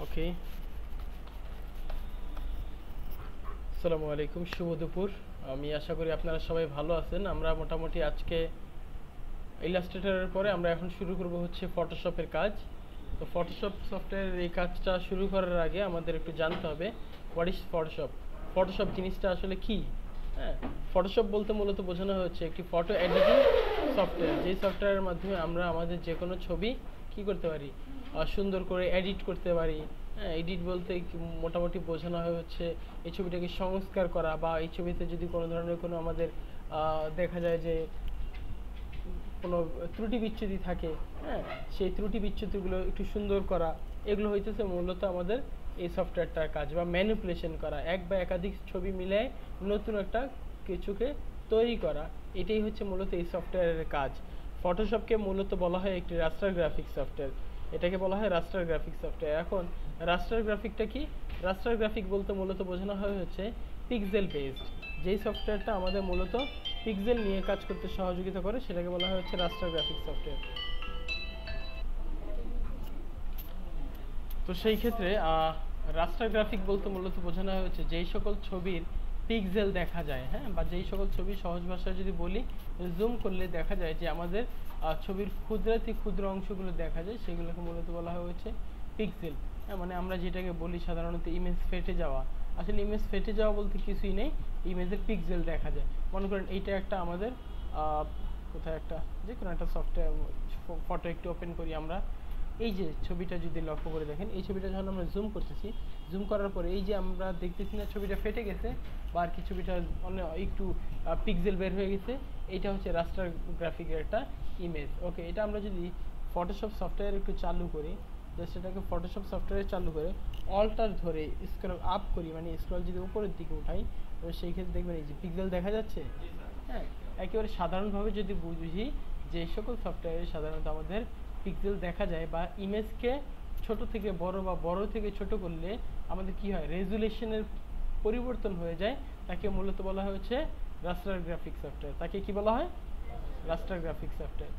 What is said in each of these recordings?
ওকে, আসসালামু আলাইকুম, শুভ দুপুর। আমি আশা করি আপনারা সবাই ভালো আছেন। আমরা মোটামুটি আজকে ইলাস্ট্রেটরের পরে আমরা এখন শুরু করব হচ্ছে ফটোশপের কাজ। তো ফটোশপ সফটওয়্যারের এই কাজটা শুরু করার আগে আমাদের একটু জানতে হবে হোয়াট ইজ ফটোশপ। ফটোশপ জিনিসটা আসলে কি? হ্যাঁ, ফটোশপ বলতে মূলত বোঝানো হচ্ছে একটি ফটো এডিটিং সফটওয়্যার, যেই সফটওয়্যারের মাধ্যমে আমরা আমাদের যে কোনো ছবি কি করতে পারি, সুন্দর করে এডিট করতে পারি। হ্যাঁ, এডিট বলতে মোটামুটি বোঝানো হয় হচ্ছে এই ছবিটাকে সংস্কার করা, বা এই ছবিতে যদি কোনো ধরনের কোনো আমাদের দেখা যায় যে কোনো ত্রুটি বিচ্যুতি থাকে, হ্যাঁ, সেই ত্রুটি বিচ্যুতিগুলো একটু সুন্দর করা, এগুলো হইতেছে মূলত আমাদের এই সফটওয়্যারটার কাজ। বা ম্যানিপুলেশন করা, এক বা একাধিক ছবি মিলে নতুন একটা কিছুকে তৈরি করা, এটাই হচ্ছে মূলত এই সফটওয়্যারের কাজ। ফটোশপকে মূলত বলা হয় একটি রাস্টার গ্রাফিক সফটওয়্যার। এটাকে বলা হয় রাস্টার গ্রাফিক সফটওয়্যার। এখন রাস্টার গ্রাফিকটা কি? রাস্টার গ্রাফিক বলতে মূলত বোঝানো হয় হচ্ছে পিক্সেল বেসড, যেই সফটওয়্যারটা আমাদের মূলত পিক্সেল নিয়ে কাজ করতে সহযোগিতা করে, সেটাকে বলা হয় হচ্ছে রাস্টার গ্রাফিক সফটওয়্যার। তো সেই ক্ষেত্রে রাস্টার গ্রাফিক বলতে মূলত বোঝানো হচ্ছে যেই সকল ছবির পিক্সেল দেখা যায়, হ্যাঁ, বা যেই সকল ছবি সহজ ভাষায় যদি বলি, জুম করলে দেখা যায় যে আমাদের ছবির ক্ষুদ্রাতি ক্ষুদ্র অংশগুলো দেখা যায়, সেগুলোকে মূলত বলা হয় হচ্ছে পিক্সেল। হ্যাঁ, মানে আমরা যেটাকে বলি সাধারণত ইমেজ ফেটে যাওয়া, আসলে ইমেজ ফেটে যাওয়া বলতে কিছুই নেই, ইমেজের পিক্সেল দেখা যায়। মনে করেন এইটা একটা আমাদের কোথায় একটা যে কোনো একটা সফটওয়্যার ফটো একটু ওপেন করি আমরা। এই যে ছবিটা যদি লক্ষ্য করে দেখেন, এই ছবিটা যখন আমরা জুম করতেছি, জুম করার পরে এই যে আমরা দেখতেছি না ছবিটা ফেটে গেছে, বা আর কি ছবিটা অনেক একটু পিক্সেল বের হয়ে গেছে, এটা হচ্ছে রাস্টার গ্রাফিকের একটা ইমেজ। ওকে, এটা আমরা যদি ফটোশপ সফটওয়্যার একটু চালু করি, জাস্ট এটাকে ফটোশপ সফটওয়্যার চালু করে অল্টার ধরে স্ক্রল আপ করি, মানে স্ক্রল যদি উপরের দিকে উঠাই, তো সেই ক্ষেত্রে দেখবেন এই যে পিক্সেল দেখা যাচ্ছে। হ্যাঁ, একেবারে সাধারণভাবে যদি বুঝি, যে সকল সফটওয়্যারে সাধারণত আমাদের পিক্সেল দেখা যায়, বা ইমেজকে ছোট থেকে বড় বা বড় থেকে ছোট করলে আমাদের কি হয়, রেজুলেশনের পরিবর্তন হয়ে যায়, তাকে মূলত বলা হয় হচ্ছে রাস্টার গ্রাফিক সফটওয়্যার। তাকে কি বলা হয়? রাস্টার গ্রাফিক সফটওয়্যার।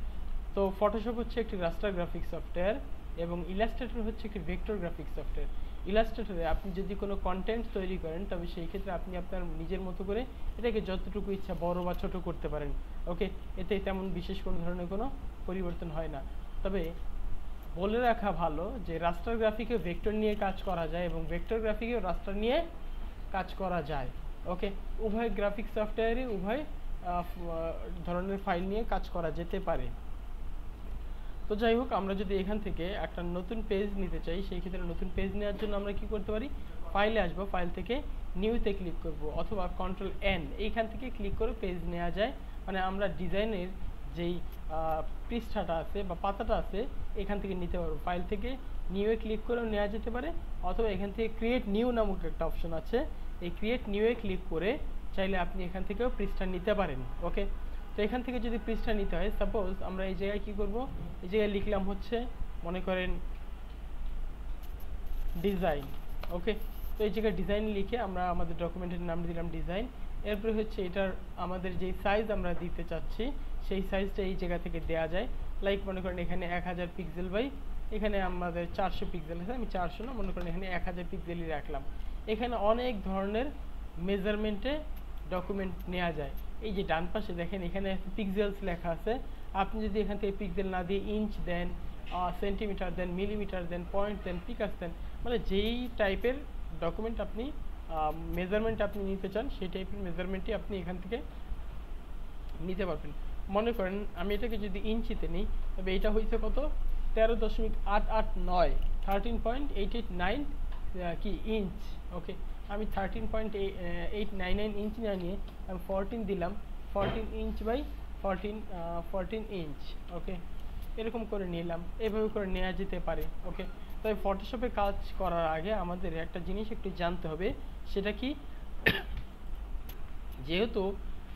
তো ফটোশপ হচ্ছে একটি রাস্টার গ্রাফিক সফটওয়্যার, এবং ইলাস্ট্রেটর হচ্ছে একটি ভেক্টর গ্রাফিক সফটওয়্যার। ইলাস্ট্রেটরে আপনি যদি কোনো কন্টেন্ট তৈরি করেন, তবে সেই ক্ষেত্রে আপনি আপনার নিজের মতো করে এটাকে যতটুকু ইচ্ছা বড় বা ছোট করতে পারেন। ওকে, এতে তেমন বিশেষ কোনো ধরনের কোনো পরিবর্তন হয় না। তবে বলে রাখা ভালো যে রাস্টার গ্রাফিকে ভেক্টর নিয়ে কাজ করা যায়, এবং ভেক্টর গ্রাফিকে রাস্টার নিয়ে কাজ করা যায়। ওকে, উভয় গ্রাফিক সফটওয়্যারই উভয় ধরনের ফাইল নিয়ে কাজ করা যেতে পারে। তো যাই হোক, আমরা যদি এখান থেকে একটা নতুন পেজ নিতে চাই, সেই ক্ষেত্রে নতুন পেজ নেওয়ার জন্য আমরা কি করতে পারি, ফাইলে আসবো, ফাইল থেকে নিউতে ক্লিক করব, অথবা কন্ট্রোল এন, এইখান থেকে ক্লিক করে পেজ নেওয়া যায়। মানে আমরা ডিজাইনের যেই পৃষ্ঠাটা আছে বা পাতাটা আছে, এখান থেকে নিতে পারবো। ফাইল থেকে নিউয়ে ক্লিক করেও নেওয়া যেতে পারে, অথবা এখান থেকে ক্রিয়েট নিউ নামক একটা অপশন আছে, এই ক্রিয়েট নিউয়ে ক্লিক করে চাইলে আপনি এখান থেকেও পৃষ্ঠা নিতে পারেন। ওকে, তো এখান থেকে যদি পৃষ্ঠা নিতে হয়, সাপোজ আমরা এই জায়গায় কি করব, এই জায়গায় লিখলাম হচ্ছে মনে করেন ডিজাইন। ওকে, তো এই জায়গায় ডিজাইন লিখে আমরা আমাদের ডকুমেন্টের নাম দিলাম ডিজাইন। এরপরে হচ্ছে এটার আমাদের যেই সাইজ আমরা দিতে চাচ্ছি, সেই সাইজটা এই জায়গা থেকে দেওয়া যায়। লাইক মনে করেন এখানে 1000 পিক্সেল বাই এখানে আমাদের 400 পিক্সেল আছে, আমি 400 না, মনে করেন এখানে 1000 পিক্সেলই রাখলাম। এখানে অনেক ধরনের মেজারমেন্টে ডকুমেন্ট নেওয়া যায়। এই যে ডান পাশে দেখেন এখানে পিক্সেলস লেখা আছে, আপনি যদি এখান থেকে পিক্সেল না দিয়ে ইঞ্চ দেন, সেন্টিমিটার দেন, মিলিমিটার দেন, পয়েন্ট দেন, পিকাস দেন, মানে যেই টাইপের ডকুমেন্ট আপনি মেজারমেন্ট আপনি নিতে চান, সেই টাইপের মেজারমেন্টই আপনি এখান থেকে নিতে পারবেন। মনে করেন আমি এটাকে যদি ইঞ্চিতে নিই, তবে এটা হয়েছে কত, 13.889, 13.889 কি ইঞ্চ। ওকে, আমি 13.899 ইঞ্চ না নিয়ে আমি 14 দিলাম, 14 ইঞ্চ বাই 14 ইঞ্চ। ওকে, এরকম করে নিলাম, এভাবে করে নেওয়া যেতে পারে। ওকে, তবে ফটোশপে কাজ করার আগে আমাদের একটা জিনিস একটু জানতে হবে, সেটা কি, যেহেতু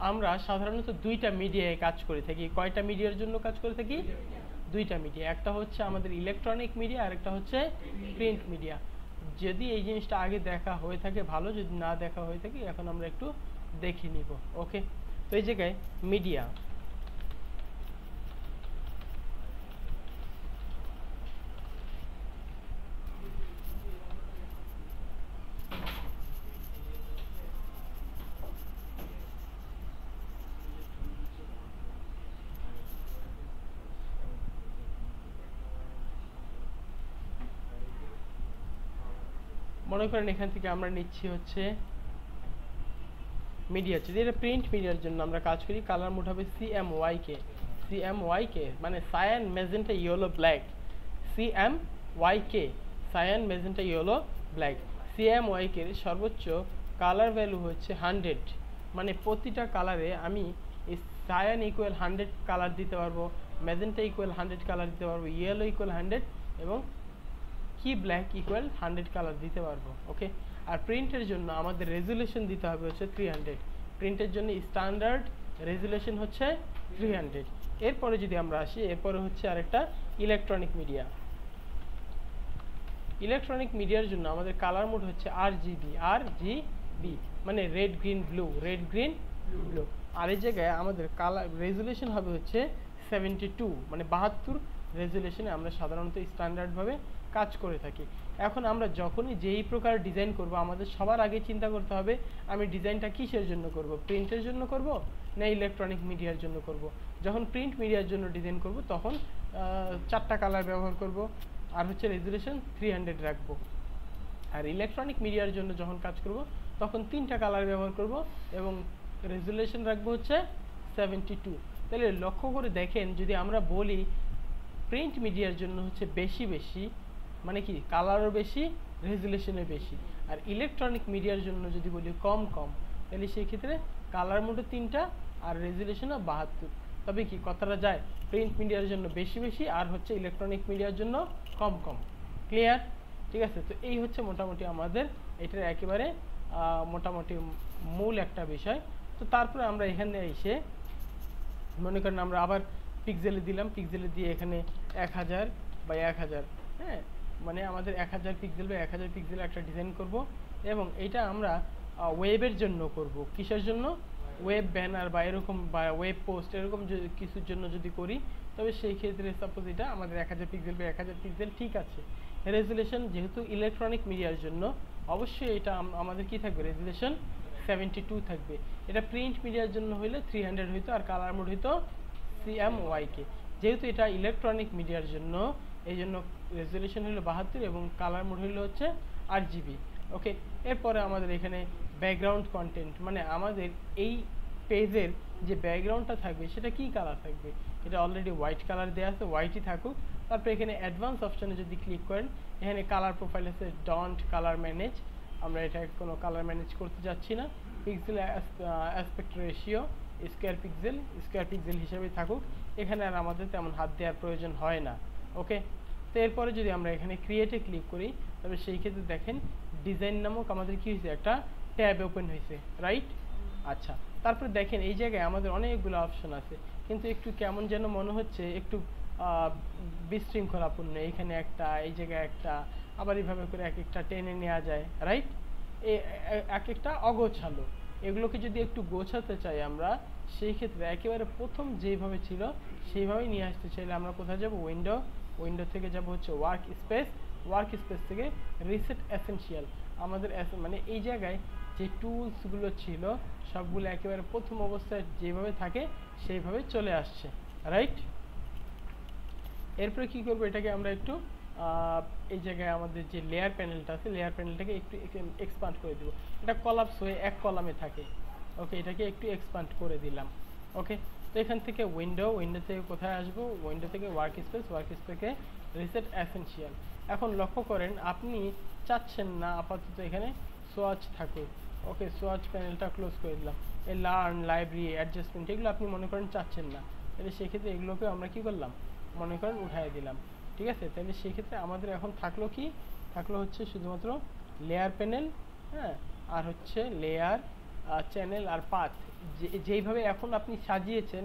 আমরা সাধারণত দুইটা মিডিয়ায় কাজ করে থাকি। কয়টা মিডিয়ার জন্য কাজ করে থাকি? দুইটা মিডিয়া, একটা হচ্ছে আমাদের ইলেকট্রনিক মিডিয়া, আর একটা হচ্ছে প্রিন্ট মিডিয়া। যদি এই জিনিসটা আগে দেখা হয়ে থাকে ভালো, যদি না দেখা হয়ে থাকে এখন আমরা একটু দেখে নিব। ওকে, তো এই জায়গায় মিডিয়া, মনে করেন এখান থেকে আমরা নিচ্ছি হচ্ছে মিডিয়া, যদি এটা প্রিন্ট মিডিয়ার জন্য আমরা কাজ করি, কালার মোড হবে CMYK মানে cyan magenta yellow black, CMYK cyan magenta yellow black. CMYK এর সর্বোচ্চ কালার ভ্যালু হচ্ছে 100, মানে প্রতিটা কালারে আমি এই সায়ান ইকুয়াল 100 কালার দিতে পারবো, ম্যাজেন্টা ইকুয়াল 100 কালার দিতে পারবো, ইয়েলো ইকুয়াল 100 এবং কি ব্ল্যাক ইকুয়াল 100 কালার দিতে পারবো। ওকে, আর প্রিন্টের জন্য আমাদের রেজুলেশন দিতে হবে হচ্ছে 300। প্রিন্টের জন্য স্ট্যান্ডার্ড রেজুলেশন হচ্ছে 300। এরপরে যদি আমরা আসি, এরপরে হচ্ছে আরেকটা ইলেকট্রনিক মিডিয়া। ইলেকট্রনিক মিডিয়ার জন্য আমাদের কালার মোড হচ্ছে RGB মানে রেড গ্রিন ব্লু, আর এই জায়গায় আমাদের কালার রেজুলেশন হবে হচ্ছে 72 মানে 72 রেজুলেশনে আমরা সাধারণত স্ট্যান্ডার্ডভাবে কাজ করে থাকি। এখন আমরা যখনই যেই প্রকার ডিজাইন করব, আমাদের সবার আগে চিন্তা করতে হবে আমি ডিজাইনটা কিসের জন্য করব, প্রিন্টের জন্য করব না ইলেকট্রনিক মিডিয়ার জন্য করব। যখন প্রিন্ট মিডিয়ার জন্য ডিজাইন করব তখন 4টা কালার ব্যবহার করব আর হচ্ছে রেজুলেশন 300 রাখবো। আর ইলেকট্রনিক মিডিয়ার জন্য যখন কাজ করব তখন 3টা কালার ব্যবহার করব এবং রেজুলেশন রাখবো হচ্ছে 72। তাহলে লক্ষ্য করে দেখেন, যদি আমরা বলি প্রিন্ট মিডিয়ার জন্য হচ্ছে বেশি মানে কি কালারও বেশি, রেজুলেশনও বেশি, আর ইলেকট্রনিক মিডিয়ার জন্য যদি বলি কম, তাহলে সেই ক্ষেত্রে কালার মোডে 3টা আর রেজুলেশনও 72। তবে কি কথাটা যায়, প্রিন্ট মিডিয়ার জন্য বেশি আর হচ্ছে ইলেকট্রনিক মিডিয়ার জন্য কম। ক্লিয়ার? ঠিক আছে, তো এই হচ্ছে মোটামুটি আমাদের এটার একেবারে মোটামুটি মূল একটা বিষয়। তো তারপরে আমরা এখানে এসে মনে করেন আমরা আবার পিক্সেলে দিলাম, পিক্সেলে দিয়ে এখানে 1000 বা 1000, হ্যাঁ মানে আমাদের 1000 পিক্সেল বা 1000 পিক্সেল একটা ডিজাইন করব এবং এটা আমরা ওয়েবের জন্য করব। কিসের জন্য? ওয়েব ব্যানার বা এরকম বা ওয়েব পোস্ট এরকম কিছুর জন্য যদি করি, তবে সেই ক্ষেত্রে সাপোজ এটা আমাদের 1000 পিক্সেল বা 1000 পিক্সেল ঠিক আছে। রেজুলেশন যেহেতু ইলেকট্রনিক মিডিয়ার জন্য অবশ্যই এটা আমাদের কি থাকবে, রেজুলেশন 72 থাকবে। এটা প্রিন্ট মিডিয়ার জন্য হইলে 300 হইতো আর কালার মোড হইতো CMYK। যেহেতু এটা ইলেকট্রনিক মিডিয়ার জন্য এই জন্য রেজুলেশন হলো 72 এবং কালার মোড হলো হচ্ছে RGB। ওকে, এরপরে আমাদের এখানে ব্যাকগ্রাউন্ড কন্টেন্ট মানে আমাদের এই পেজের যে ব্যাকগ্রাউন্ডটা থাকবে সেটা কি কালার থাকবে, এটা অলরেডি হোয়াইট কালার দেওয়া আছে, হোয়াইটই থাকুক। তারপরে এখানে অ্যাডভান্স অপশানে যদি ক্লিক করেন, এখানে কালার প্রোফাইল আছে ডন্ট কালার ম্যানেজ, আমরা এটা কোনো কালার ম্যানেজ করতে যাচ্ছি না। Pixel aspect ratio square pixel হিসেবে থাকুক, এখানে আর আমাদের তেমন হাত দেওয়ার প্রয়োজন হয় না। ওকে, তো এরপরে যদি আমরা এখানে ক্রিয়েটে ক্লিক করি, তবে সেই ক্ষেত্রে দেখেন ডিজাইন নামক আমাদের কি হয়েছে, একটা ট্যাব ওপেন হয়েছে, রাইট? আচ্ছা, তারপরে দেখেন এই জায়গায় আমাদের অনেকগুলো অপশন আছে, কিন্তু একটু কেমন যেন মনে হচ্ছে একটু বিশৃঙ্খলাপূর্ণ। এখানে একটা, এই জায়গায় একটা, আবার এইভাবে করে এক একটা টেনে নেওয়া যায়, রাইট? এক একটা অগোছালো। এগুলোকে যদি একটু গোছাতে চাই আমরা, সেই ক্ষেত্রে একেবারে প্রথম যেইভাবে ছিল সেইভাবেই নিয়ে আসতে চাইলে আমরা কোথায় যাব, উইন্ডো থেকে যাব হচ্ছে ওয়ার্ক স্পেস থেকে রিসেট এসেনশিয়াল। আমাদের মানে এই জায়গায় যে টুলসগুলো ছিল সবগুলো একেবারে প্রথম অবস্থায় যেভাবে থাকে সেইভাবে চলে আসছে, রাইট? এরপরে কি করব, এটাকে আমরা একটু এই জায়গায় আমাদের যে লেয়ার প্যানেলটা আছে, লেয়ার প্যানেলটাকে একটু এক্সপান্ড করে দিব। এটা কলাপস হয়ে এক কলামে থাকে। ওকে, এটাকে একটু এক্সপান্ড করে দিলাম। ওকে, তো এখান থেকে উইন্ডো থেকে কোথায় আসবো, উইন্ডো থেকে ওয়ার্ক স্পেসে রিসেট এসেনশিয়াল। এখন লক্ষ্য করেন আপনি চাচ্ছেন না আপাতত এখানে সোয়াচ থাকুক। ওকে, সোয়াচ প্যানেলটা ক্লোজ করে দিলাম। এই লার্ন, লাইব্রেরি, অ্যাডজাস্টমেন্ট এগুলো আপনি মনে করেন চাচ্ছেন না, তাহলে সেক্ষেত্রে এগুলোকে আমরা কি করলাম, মনে করেন উঠাই দিলাম। ঠিক আছে, তাহলে সেক্ষেত্রে আমাদের এখন থাকলো হচ্ছে শুধুমাত্র লেয়ার প্যানেল, হ্যাঁ, আর হচ্ছে লেয়ার, চ্যানেল আর পাথ। যেইভাবে এখন আপনি সাজিয়েছেন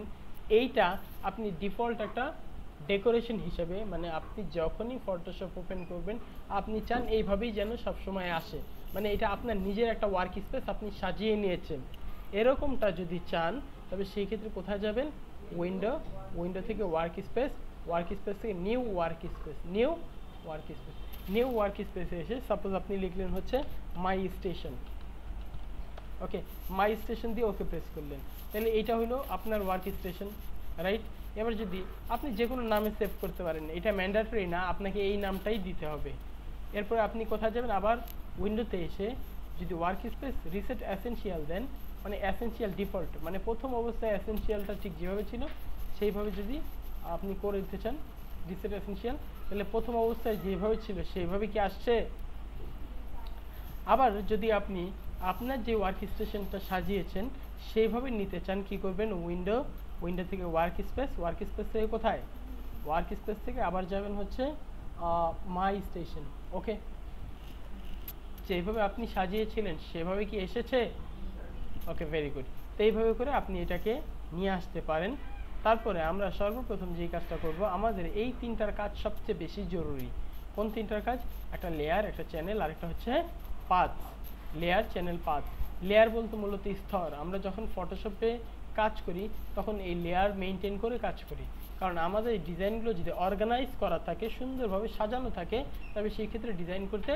এইটা আপনি ডিফল্ট একটা ডেকোরেশন হিসেবে, মানে আপনি যখনই ফটোশপ ওপেন করবেন আপনি চান এইভাবেই যেন সবসময় আসে, মানে এটা আপনার নিজের একটা ওয়ার্ক স্পেস আপনি সাজিয়ে নিয়েছেন। এরকমটা যদি চান তবে সেই ক্ষেত্রে কোথায় যাবেন, উইন্ডো থেকে ওয়ার্ক স্পেস থেকে নিউ ওয়ার্ক স্পেসে এসে সাপোজ আপনি লিখলেন হচ্ছে মাই স্টেশন। ওকে, মাই স্টেশন দিয়ে ওকে প্রেস করলেন, তাহলে এইটা হলো আপনার ওয়ার্ক স্টেশন, রাইট? এবার যদি আপনি যে কোনো নামে সেভ করতে পারেন, এটা ম্যান্ডেটরি না, আপনাকে এই নামটাই দিতে হবে। এরপরে আপনি কোথায় যাবেন, আবার উইন্ডোতে এসে যদি ওয়ার্ক স্পেস রিসেট অ্যাসেনশিয়াল দেন, মানে অ্যাসেনশিয়াল ডিফল্ট, মানে প্রথম অবস্থায় অ্যাসেনশিয়ালটা ঠিক যেভাবে ছিল সেইভাবে যদি আপনি করে দিতে চান রিসেট অ্যাসেনশিয়াল, তাহলে প্রথম অবস্থায় যেভাবে ছিল সেইভাবে কি আসছে? আবার যদি আপনি আপনার যে ওয়ার্ক স্টেশনটা সাজিয়েছেন সেইভাবে নিতে চান, কি করবেন? উইন্ডো থেকে ওয়ার্ক স্পেস থেকে কোথায়? ওয়ার্ক স্পেস থেকে আবার যাবেন হচ্ছে মাই স্টেশন। ওকে, যেভাবে আপনি সাজিয়েছিলেন সেভাবে কি এসেছে? ওকে, ভেরি গুড। তো এইভাবে করে আপনি এটাকে নিয়ে আসতে পারেন। তারপরে আমরা সর্বপ্রথম যেই কাজটা করব, আমাদের এই তিনটার কাজ সবচেয়ে বেশি জরুরি। কোন তিনটার কাজ? একটা লেয়ার, একটা চ্যানেল, আর একটা হচ্ছে path. Layer, channel, path. Layer বলতে মূলত স্তর। আমরা যখন ফটোশপে কাজ করি তখন এই লেয়ার মেনটেন করে কাজ করি, কারণ আমাদের এই ডিজাইনগুলো যদি অর্গানাইজ করা থাকে, সুন্দরভাবে সাজানো থাকে, তবে সেই ক্ষেত্রে ডিজাইন করতে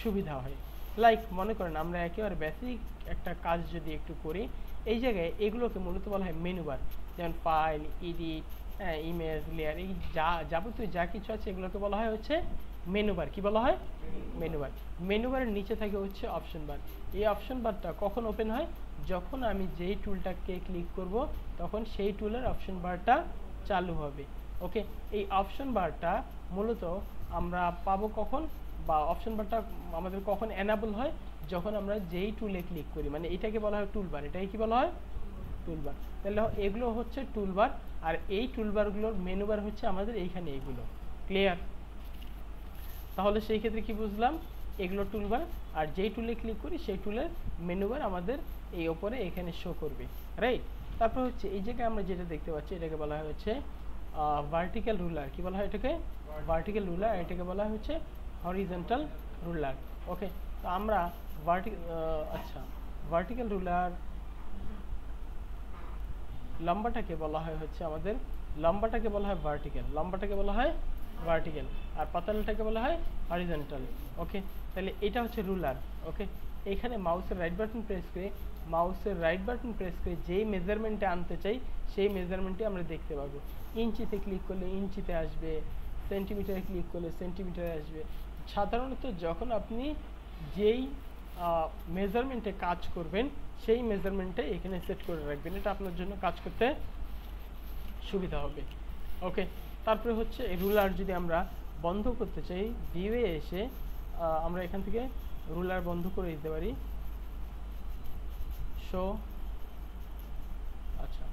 সুবিধা হয়। লাইক মনে করেন আমরা একেবারে বেসিক একটা কাজ যদি একটু করি, এই জায়গায় এগুলোকে মূলত বলা হয় মেনু বার। যেমন ফাইল, এডিট, ইমেজ, লেয়ার, এই যাবতীয় যা কিছু আছে এগুলোকে বলা হয় হচ্ছে মেনু বার। কি বলা হয়? Menu bar. মেনু বারের নিচে থাকে হচ্ছে অপশন বার। এই অপশন বারটা কখন ওপেন হয়? যখন আমি যেই টুলটাকে ক্লিক করব তখন সেই টুলের অপশন বারটা চালু হবে। ওকে, এই অপশন বারটা মূলত আমরা পাবো কখন, বা অপশন বারটা আমাদের কখন এনাবল হয়? যখন আমরা যেই টুলে ক্লিক করি, মানে এটাকে বলা হয় টুলবার। এটাকে কি বলা হয়? টুলবার। তাহলে এগুলো হচ্ছে টুলবার, আর এই টুলবারগুলোর মেনু বার হচ্ছে আমাদের এইখানে এইগুলো। ক্লিয়ার? তাহলে সেই ক্ষেত্রে কি বুঝলাম? এগুলো টুলবার, আর যেই টুলে ক্লিক করি সেই টুলের মেনু বার আমাদের এই ওপরে এখানে শো করবে, রাইট? তারপর হচ্ছে এই জায়গায় আমরা যেটা দেখতে পাচ্ছি এটাকে বলা হয় হচ্ছে ভার্টিক্যাল রুলার। কি বলা হয় এটাকে? Vertical ruler. এটাকে বলা হয় হচ্ছে হরিজন্টাল রুলার। ওকে, তো আমরা ভার্টিক্যাল রুলার লম্বাটাকে বলা হয় হচ্ছে আমাদের, লম্বাটাকে বলা হয় ভার্টিক্যাল, লম্বাটাকে বলা হয় ভার্টিক্যাল, আর পাতালটাকে বলা হয় হরিজন্টাল। ওকে, তাহলে এটা হচ্ছে রুলার। ওকে, এখানে মাউসের রাইট বাটন প্রেস করে যেই মেজারমেন্টে আনতে চাই সেই মেজারমেন্টে আমরা দেখতে পাবো। ইঞ্চিতে ক্লিক করলে ইঞ্চিতে আসবে, সেন্টিমিটারে ক্লিক করলে সেন্টিমিটারে আসবে। সাধারণত যখন আপনি যেই মেজারমেন্টে কাজ করবেন সেই মেজারমেন্টে এখানে সেট করে রাখবেন, এটা আপনার জন্য কাজ করতে সুবিধা হবে। ওকে, তারপরে হচ্ছে রুলার যদি আমরা বন্ধ করতে চাই, ভিউয়ে এসে আমরা এখান থেকে রুলার বন্ধ করে দিতে পারি। শো, আচ্ছা,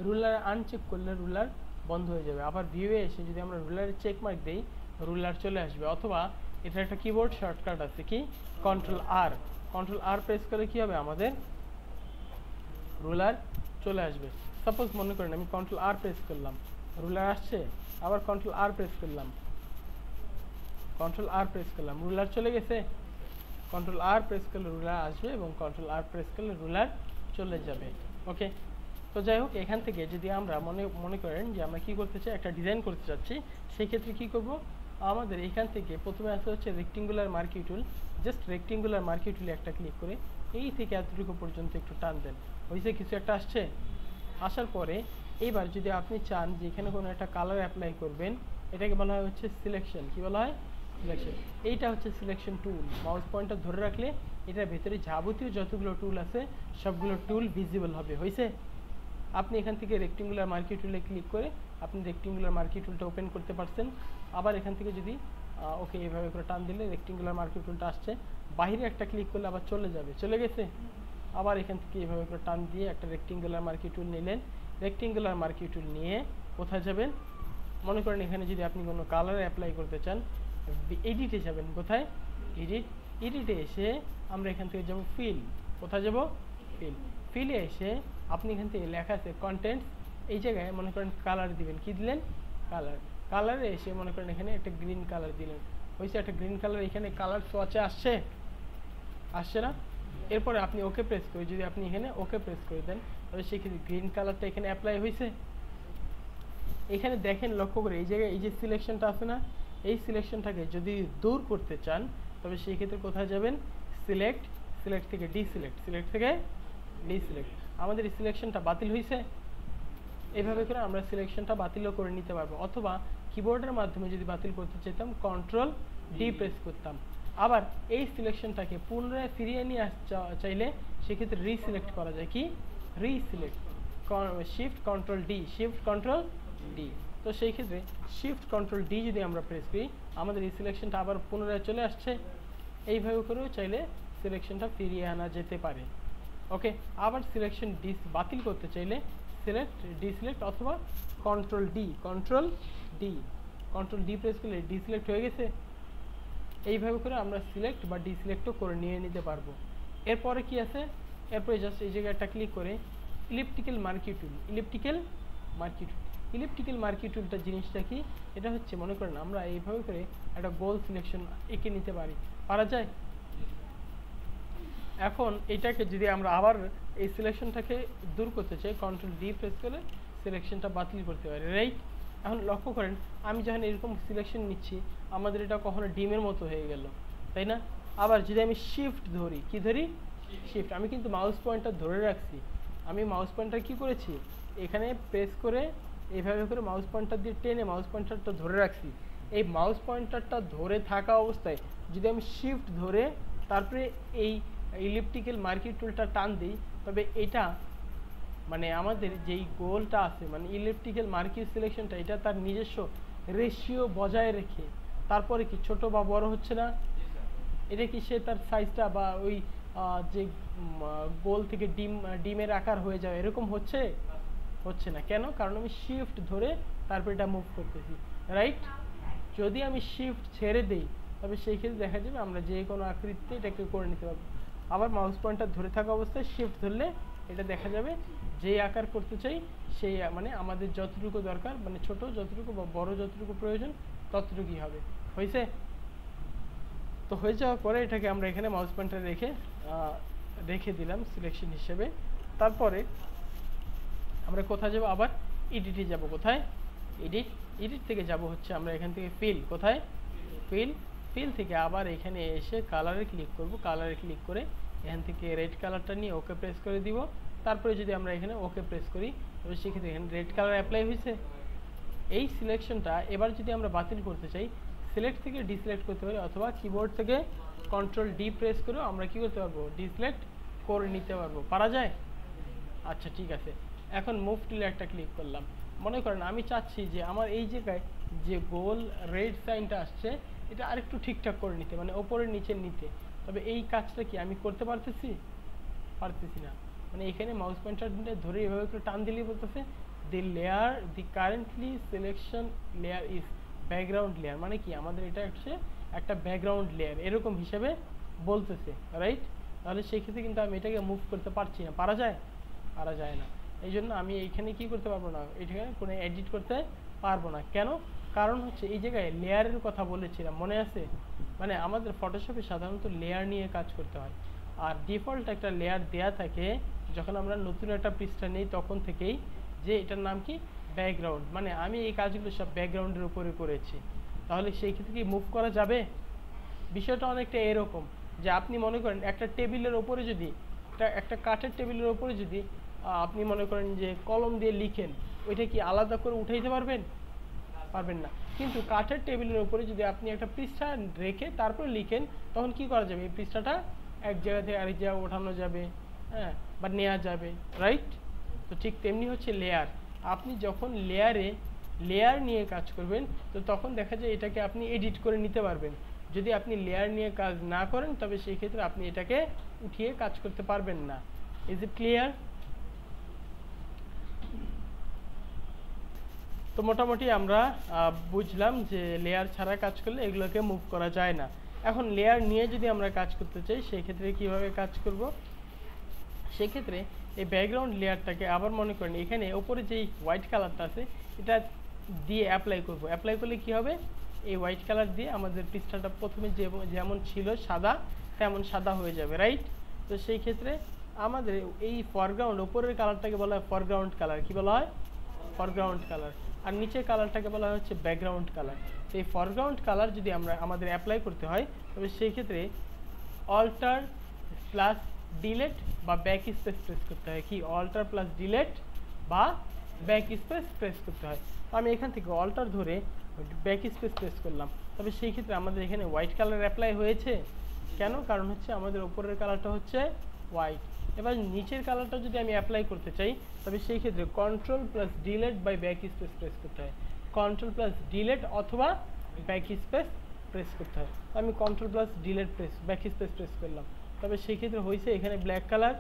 রুলার আনচেক করলে রুলার বন্ধ হয়ে যাবে। আবার ভিউয়ে এসে যদি আমরা রুলারের চেক মার্ক দিই রুলার চলে আসবে। অথবা এটা একটা কিবোর্ড শর্টকাট আছে, কি? কন্ট্রোল আর প্রেস করে কি হবে? আমাদের রুলার চলে আসবে। সাপোজ মনে করেন আমি কন্ট্রোল আর প্রেস করলাম, রুলার আসছে। আবার কন্ট্রোল আর প্রেস করলাম, রুলার চলে গেছে। কন্ট্রোল আর প্রেস করলে রুলার আসবে এবং কন্ট্রোল আর প্রেস করলে রুলার চলে যাবে। ওকে, তো যাই হোক, এখান থেকে যদি আমরা মনে করেন যে আমরা কি করতে চাই, একটা ডিজাইন করতে চাচ্ছি, সেই ক্ষেত্রে কি করব? আমাদের এখান থেকে প্রথমে আসতে হচ্ছে রেক্টেঙ্গুলার মার্কি টুল। জাস্ট রেক্টেঙ্গুলার মার্কি টুলে একটা ক্লিক করে এই থেকে এতটুকু পর্যন্ত একটু টান দেন। হয়েছে, কিছু একটা আসছে। আসার পরে এইবার যদি আপনি চান যে এখানে কোনো একটা কালার অ্যাপ্লাই করবেন, এটাকে বলা হয় হচ্ছে সিলেকশন। কি বলা হয়? সিলেকশন। এইটা হচ্ছে সিলেকশন টুল। মাউস পয়েন্টার ধরে রাখলে এটার ভেতরে যাবতীয় যতগুলো টুল আছে সবগুলো টুল ভিজিবল হবে। হয়েছে? আপনি এখান থেকে রেক্টেঙ্গুলার মার্কি টুলে ক্লিক করে আপনি রেক্টেঙ্গুলার মার্কি টুলটা ওপেন করতে পারছেন। আবার এখান থেকে যদি ওকে এইভাবে করে টান দিলে রেক্টেঙ্গুলার মার্কি টুলটা আসছে। বাইরে একটা ক্লিক করলে আবার চলে যাবে, চলে গেছে। আবার এখান থেকে এইভাবে করে টান দিয়ে একটা রেক্টেঙ্গুলার মার্কি টুল নিলেন। রেক্টেঙ্গুলার মার্কি টুল নিয়ে কোথায় যাবেন? মনে করেন এখানে যদি আপনি কোনো কালার অ্যাপ্লাই করতে চান, এডিটে যাবেন। কোথায়? এডিটে এসে আমরা এখান থেকে যাব ফিল। কোথায় যাব? ফিলে এসে আপনি এখান থেকে লেখা আছে কন্টেন্টস, এই জায়গায় মনে করেন কালার দিবেন। কি দিলেন? কালারে এসে মনে করেন এখানে একটা গ্রিন কালার দিলেন। হয়েছে, একটা গ্রিন কালার এখানে কালার সোয়াচে আসছে না? এরপরে আপনি ওকে প্রেস করে যদি আপনি এখানে ওকে প্রেস করে দেন তাহলে সেক্ষেত্রে গ্রিন কালারটা এখানে অ্যাপ্লাই হয়েছে। এখানে দেখেন, লক্ষ্য করে এই জায়গায় এই যে সিলেকশনটা আছে না, এই সিলেকশনটাকে যদি দূর করতে চান তবে সেই ক্ষেত্রে কোথায় যাবেন? সিলেক্ট থেকে ডিসিলেক্ট, আমাদের এই সিলেকশনটা বাতিল হয়েছে। এইভাবে করে আমরা সিলেকশনটা বাতিলও করে নিতে পারবো। অথবা কিবোর্ডের মাধ্যমে যদি বাতিল করতে চাইতাম কন্ট্রোল ডি প্রেস করতাম। আবার এই সিলেকশনটাকে পুনরায় ফিরিয়ে নিয়ে চাইলে সেক্ষেত্রে রিসিলেক্ট করা যায়। কি reselect, shift control D, shift control D. তো সেই ক্ষেত্রে শিফট কন্ট্রোল ডি যদি আমরা প্রেস করি আমাদের এই সিলেকশনটা আবার পুনরায় চলে আসছে। এইভাবে করেও চাইলে সিলেকশনটা ফিরিয়ে আনা যেতে পারে। ওকে, আবার সিলেকশন বাতিল করতে চাইলে সিলেক্ট ডিসিলেক্ট অথবা control D, control D press করলে ডিসিলেক্ট হয়ে গেছে। এইভাবে করে আমরা সিলেক্ট বা ডিসিলেক্টও করে নিয়ে নিতে পারবো। এরপরে কি আছে, এরপরে জাস্ট এই জায়গাটা ক্লিক করে ইলিপ্টিক্যাল মার্কি টুল, ইলিপ্টিক্যাল মার্কি টুলটা জিনিসটা কি, এটা হচ্ছে মনে করেন আমরা এইভাবে করে একটা গোল সিলেকশন এঁকে নিতে পারা যায়। এখন এটাকে যদি আমরা আবার এই সিলেকশনটাকে দূর করতে চাই কন্ট্রোল ডি প্রেস করে সিলেকশনটা বাতিল করতে পারি, রাইট। এখন লক্ষ্য করেন আমি যখন এরকম সিলেকশন নিচ্ছি আমাদের এটা কখনো ডিমের মতো হয়ে গেল, তাই না। আবার যদি আমি শিফট ধরি, কি ধরি শিফট, আমি কিন্তু মাউস পয়েন্টার ধরে রাখছি। আমি মাউস পয়েন্টার কি করেছি এখানে প্রেস করে এইভাবে করে মাউস পয়েন্টার দিয়ে টেনে মাউস পয়েন্টারটা ধরে রাখছি। এই মাউস পয়েন্টারটা ধরে থাকা অবস্থায় যদি আমি শিফট ধরে তারপরে এই ইলিপ্টিক্যাল মার্কি টুলটা টান দিই, তবে এটা মানে আমাদের যেই গোলটা আছে মানে ইলিপ্টিক্যাল মার্কি সিলেকশনটা এটা তার নিজস্ব রেশিও বজায় রেখে তারপরে কি ছোট বা বড় হচ্ছে না, এটা কি সে তার সাইজটা বা ওই যে গোল থেকে ডিমের আকার হয়ে যাবে এরকম হচ্ছে না। কেন? কারণ আমি শিফট ধরে তারপর এটা মুভ করতেছি, রাইট। যদি আমি শিফট ছেড়ে দেই তবে সেই ক্ষেত্রে দেখা যাবে আমরা যে কোনো আকৃতিতে এটাকে করে নিতে পারবো। আবার মাউস পয়েন্টার ধরে থাকা অবস্থায় শিফট ধরলে এটা দেখা যাবে যে আকার করতে চাই সেই মানে আমাদের যতটুকু দরকার মানে ছোট যতটুকু বা বড় যতটুকু প্রয়োজন ততটুকুই হবে। হয়েছে? তো হয়ে যাওয়ার পরে এটাকে আমরা এখানে মাউস পয়েন্টার রেখে দিলাম সিলেকশন হিসেবে। তারপরে আমরা কোথায় যাব, আবার এডিটে যাব। কোথায়? এডিট থেকে যাব হচ্ছে আমরা এখান থেকে ফিল, কোথায় ফিল থেকে আবার এখানে এসে কালারে ক্লিক করব। কালারে ক্লিক করে এখান থেকে রেড কালারটা নিয়ে ওকে প্রেস করে দিব। তারপরে যদি আমরা এখানে ওকে প্রেস করি তবে সেক্ষেত্রে এখানে রেড কালার অ্যাপ্লাই হয়েছে। এই সিলেকশনটা এবার যদি আমরা বাতিল করতে চাই সিলেক্ট থেকে ডিসিলেক্ট করতে পারি অথবা কিবোর্ড থেকে কন্ট্রোল ডি প্রেস করেও আমরা কি করতে পারবো ডিসিলেক্ট করে নিতে পারবো। পারা যায়? আচ্ছা ঠিক আছে। এখন মুভ টুলে একটা ক্লিক করলাম। মনে করেন আমি চাচ্ছি যে আমার এই জায়গায় যে গোল রেড সাইনটা আসছে এটা আরেকটু ঠিকঠাক করে নিতে, মানে ওপরের নিচে নিতে। তবে এই কাজটা কি আমি করতে পারতেছি না। মানে এখানে মাউস পয়েন্টারটা ধরে এভাবে একটু টান দিলেই বলতেছে the currently selection layer is background layer, মানে কি আমাদের এটা হচ্ছে একটা ব্যাকগ্রাউন্ড লেয়ার এরকম হিসেবে বলতেছে, রাইট। তাহলে সেই ক্ষেত্রে কিন্তু আমি এটাকে মুভ করতে পারছি না। পারা যায় না। এই জন্য আমি এইখানে কি করতে পারবো না, এটাকে কোনো এডিট করতে পারবো না। কেন? কারণ হচ্ছে এই জায়গায় লেয়ারের কথা বলেছিলাম, মনে আছে? মানে আমাদের ফটোশপে সাধারণত লেয়ার নিয়ে কাজ করতে হয়, আর ডিফল্ট একটা লেয়ার দেয়া থাকে যখন আমরা নতুন একটা পৃষ্ঠা নেই তখন থেকেই, যে এটার নাম কি ব্যাকগ্রাউন্ড। মানে আমি এই কাজগুলো সব ব্যাকগ্রাউন্ডের উপরে করেছি। তাহলে সেই ক্ষেত্রে কি মুভ করা যাবে? বিষয়টা অনেকটা এরকম যে আপনি মনে করেন একটা টেবিলের ওপরে যদি একটা কাঠের টেবিলের ওপরে যদি আপনি মনে করেন যে কলম দিয়ে লিখেন, ওইটা কি আলাদা করে উঠাইতে পারবেন না। কিন্তু কাঠের টেবিলের উপরে যদি আপনি একটা পৃষ্ঠা রেখে তারপরে লিখেন তখন কি করা যাবে, এই পৃষ্ঠাটা এক জায়গা থেকে আরেক জায়গায় ওঠানো যাবে, হ্যাঁ, বা নেওয়া যাবে, রাইট। তো ঠিক তেমনি হচ্ছে লেয়ার। আপনি যখন লেয়ার নিয়ে কাজ করবেন তো তখন দেখা যায় এটাকে আপনি এডিট করে নিতে পারবেন। যদি আপনি লেয়ার নিয়ে কাজ না করেন তবে সেই ক্ষেত্রে আপনি এটাকে উঠিয়ে কাজ করতে পারবেন না। Is it clear? তো মোটামুটি আমরা বুঝলাম যে লেয়ার ছাড়া কাজ করলে এগুলোকে মুভ করা যায় না। এখন লেয়ার নিয়ে যদি আমরা কাজ করতে চাই সেই ক্ষেত্রে কিভাবে কাজ করব? সেক্ষেত্রে এই ব্যাকগ্রাউন্ড লেয়ারটাকে আবার মনে করেন এখানে ওপরে যেই হোয়াইট কালারটা আছে এটা দিয়ে অ্যাপ্লাই করব। অ্যাপ্লাই করলে কি হবে, এই হোয়াইট কালার দিয়ে আমাদের পৃষ্ঠাটা প্রথমে যেমন ছিল সাদা তেমন সাদা হয়ে যাবে, রাইট। তো সেই ক্ষেত্রে আমাদের এই ফরগ্রাউন্ড ওপরের কালারটাকে বলা হয় ফরগ্রাউন্ড কালার। কি বলা হয়? Foreground colour. আর নিচের কালারটাকে বলা হচ্ছে ব্যাকগ্রাউন্ড কালার। তো এই ফরগ্রাউন্ড কালার যদি আমাদের অ্যাপ্লাই করতে হয় তবে সেই ক্ষেত্রে অল্টার প্লাস ডিলেট বা ব্যাক স্পেস প্রেস করতে হয়। কি অল্টার প্লাস ডিলেট বা ব্যাক স্পেস প্রেস করতে হয়। তো আমি এখান থেকে অল্টার ধরে ব্যাক স্পেস প্রেস করলাম, তবে সেই ক্ষেত্রে আমাদের এখানে হোয়াইট কালার অ্যাপ্লাই হয়েছে। কেন? কারণ হচ্ছে আমাদের উপরের কালারটা হচ্ছে হোয়াইট। এবার নিচের কালারটা যদি আমি অ্যাপ্লাই করতে চাই, তবে সেই ক্ষেত্রে control plus delete by backspace press করতে হয়। কন্ট্রোল প্লাস ডিলেট অথবা ব্যাক স্পেস প্রেস করতে হয়। আমি control plus delete press backspace press করলাম, তবে সেই ক্ষেত্রে হয়েছে এখানে ব্ল্যাক কালার।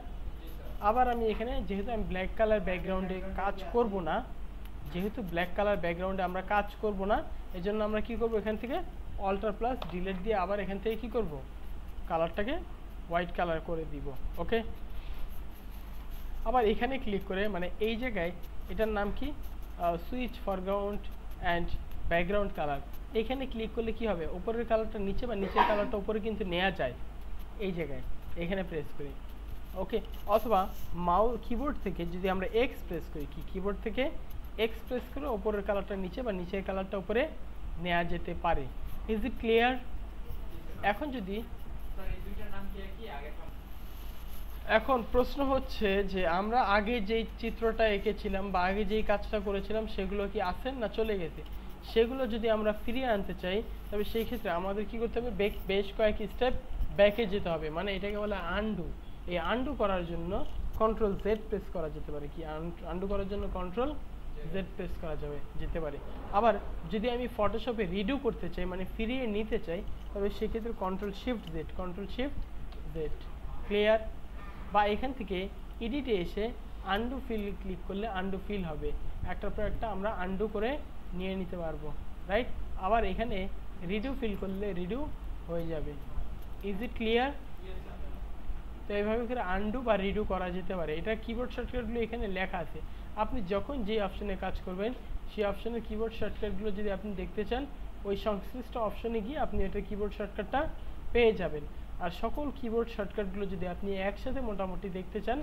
আবার আমি এখানে যেহেতু আমি ব্ল্যাক কালার ব্যাকগ্রাউন্ডে কাজ করব না, যেহেতু ব্ল্যাক কালার ব্যাকগ্রাউন্ডে আমরা কাজ করব না, এই জন্য আমরা কী করব, এখান থেকে অল্টার প্লাস ডিলেট দিয়ে আবার এখান থেকে কী করব, কালারটাকে হোয়াইট কালার করে দিব। ওকে, আবার এখানে ক্লিক করে মানে এই জায়গায় এটার নাম কি, switch foreground and background colour. এখানে ক্লিক করলে কি হবে, উপরের কালারটা নিচে বা নিচের কালারটা উপরে কিন্তু নেওয়া যায়। এই জায়গায় এখানে প্রেস করি। ওকে, অথবা কিবোর্ড থেকে যদি আমরা এক্স প্রেস করি, কিবোর্ড থেকে এক্স প্রেস করে উপরের কালারটা নিচে বা নিচের কালারটা উপরে নেওয়া যেতে পারে। Is it clear? এখন যদি এখন প্রশ্ন হচ্ছে যে আমরা আগে যেই চিত্রটা এঁকেছিলাম বা আগে যেই কাজটা করেছিলাম সেগুলো কি আছেন না চলে গেছে? সেগুলো যদি আমরা ফিরিয়ে আনতে চাই, তবে সেই ক্ষেত্রে আমাদের কি করতে হবে, বেশ কয়েক স্টেপ ব্যাকে যেতে হবে, মানে এটাকে বলে আনডু। এই আনডু করার জন্য কন্ট্রোল জেড প্রেস করা যেতে পারে। কি আনডু করার জন্য কন্ট্রোল জেড প্রেস করা যেতে পারে। আবার যদি আমি ফটোশপে রিডু করতে চাই, মানে ফিরিয়ে নিতে চাই, তবে সেক্ষেত্রে কন্ট্রোল শিফট জেড। ক্লিয়ার? বা এখান থেকে এডিটে এসে আনডু ফিল ক্লিক করলে আনডু ফিল হবে, একটার পর একটা আমরা আনডু করে নিয়ে নিতে পারবো, রাইট? আবার এখানে রিডু ফিল করলে রিডু হয়ে যাবে। Is it clear? তো এইভাবে করে আনডু বা রিডু করা যেতে পারে। এটা কিবোর্ড শর্টকাটগুলো এখানে লেখা আছে। আপনি যখন যে অপশনে কাজ করবেন সেই অপশনের কিবোর্ড শর্টকাটগুলো যদি আপনি দেখতে চান, ওই সংশ্লিষ্ট অপশনে গিয়ে আপনি এটা কিবোর্ড শর্টকাটটা পেয়ে যাবেন। আর সকল কিবোর্ড শর্টকাটগুলো যদি আপনি একসাথে মোটামুটি দেখতে চান,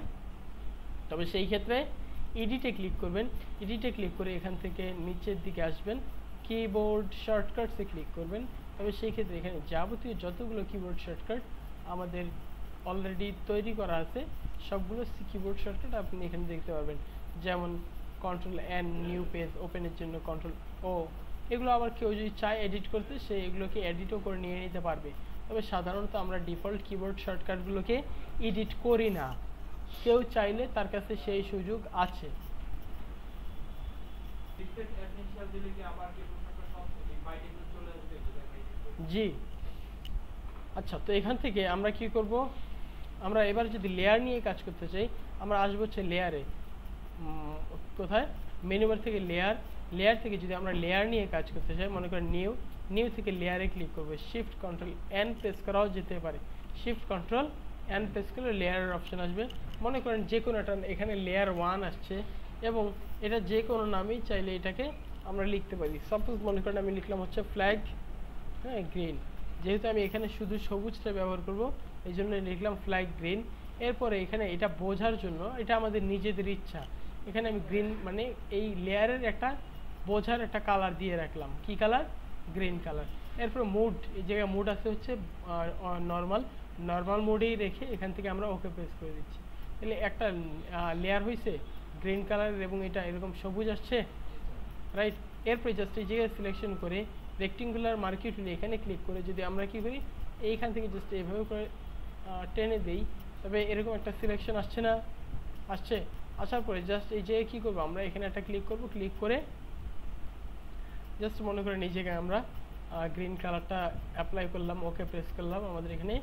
তবে সেই ক্ষেত্রে এডিটে ক্লিক করবেন। এডিটে ক্লিক করে এখান থেকে নিচের দিকে আসবেন, কিবোর্ড শর্টকাটসে ক্লিক করবেন। তবে সেই ক্ষেত্রে এখানে যাবতীয় যতগুলো কিবোর্ড শর্টকাট আমাদের অলরেডি তৈরি করা আছে, সবগুলো কিবোর্ড শর্টকাট আপনি এখানে দেখতে পারবেন। যেমন কন্ট্রোল এন নিউ পেজ ওপেনের জন্য কন্ট্রোল ও, এগুলো আবার কেউ যদি চায় এডিট করতে, সে এগুলোকে এডিটও করে নিয়ে নিতে পারবে। তবে সাধারণত আমরা ডিফল্ট কিবোর্ড শর্টকাটগুলোকে এডিট করি না, কেউ চাইলে তার কাছে সেই সুযোগ আছে। জি, আচ্ছা, তো এখান থেকে আমরা কি করব, আমরা এবার যদি লেয়ার নিয়ে কাজ করতে চাই, আমরা আসবো হচ্ছে লেয়ারে। কোথায়? মেনু বার থেকে লেয়ার থেকে যদি আমরা লেয়ার নিয়ে কাজ করতে চাই, মনে করেন নিউ থেকে লেয়ারে ক্লিক করবো। শিফট কন্ট্রোল এন প্রেস করাও যেতে পারে। শিফট কন্ট্রোল এন প্রেস করলে লেয়ারের অপশন আসবে। মনে করেন যে কোনো একটা, এখানে লেয়ার 1 আসছে এবং এটা যে কোনো নামেই চাইলে এটাকে আমরা লিখতে পারি। সাপোজ মনে করেন আমি লিখলাম হচ্ছে ফ্ল্যাগ, হ্যাঁ, গ্রিন। যেহেতু আমি এখানে শুধু সবুজটা ব্যবহার করব, এই জন্য লিখলাম ফ্ল্যাগ গ্রিন। এরপরে এখানে এটা বোঝার জন্য, এটা আমাদের নিজেদের ইচ্ছা, এখানে আমি গ্রিন মানে এই লেয়ারের একটা বোঝার একটা কালার দিয়ে রাখলাম। কি কালার? Green colour. এরপর মুড, এই জায়গায় মুড আছে হচ্ছে নর্মাল মোডেই রেখে এখান থেকে আমরা ওকে প্রেস করে দিচ্ছি। তাহলে একটা লেয়ার হয়েছে গ্রিন কালার এবং এটা এরকম সবুজ আসছে, রাইট? এরপরে জাস্ট এই জায়গায় সিলেকশন করে রেক্টেঙ্গুলার মার্কি টুলে এখানে ক্লিক করে যদি আমরা কি করি, এইখান থেকে জাস্ট এইভাবে করে টেনে দেই, তবে এরকম একটা সিলেকশন আসছে না? আসছে। আসার পরে জাস্ট এই জায়গায় কী করবো, আমরা এখানে একটা ক্লিক করব। ক্লিক করে জাস্ট মনে করেন এই জায়গায় আমরা গ্রিন কালারটা অ্যাপ্লাই করলাম, ওকে প্রেস করলাম। আমাদের এখানে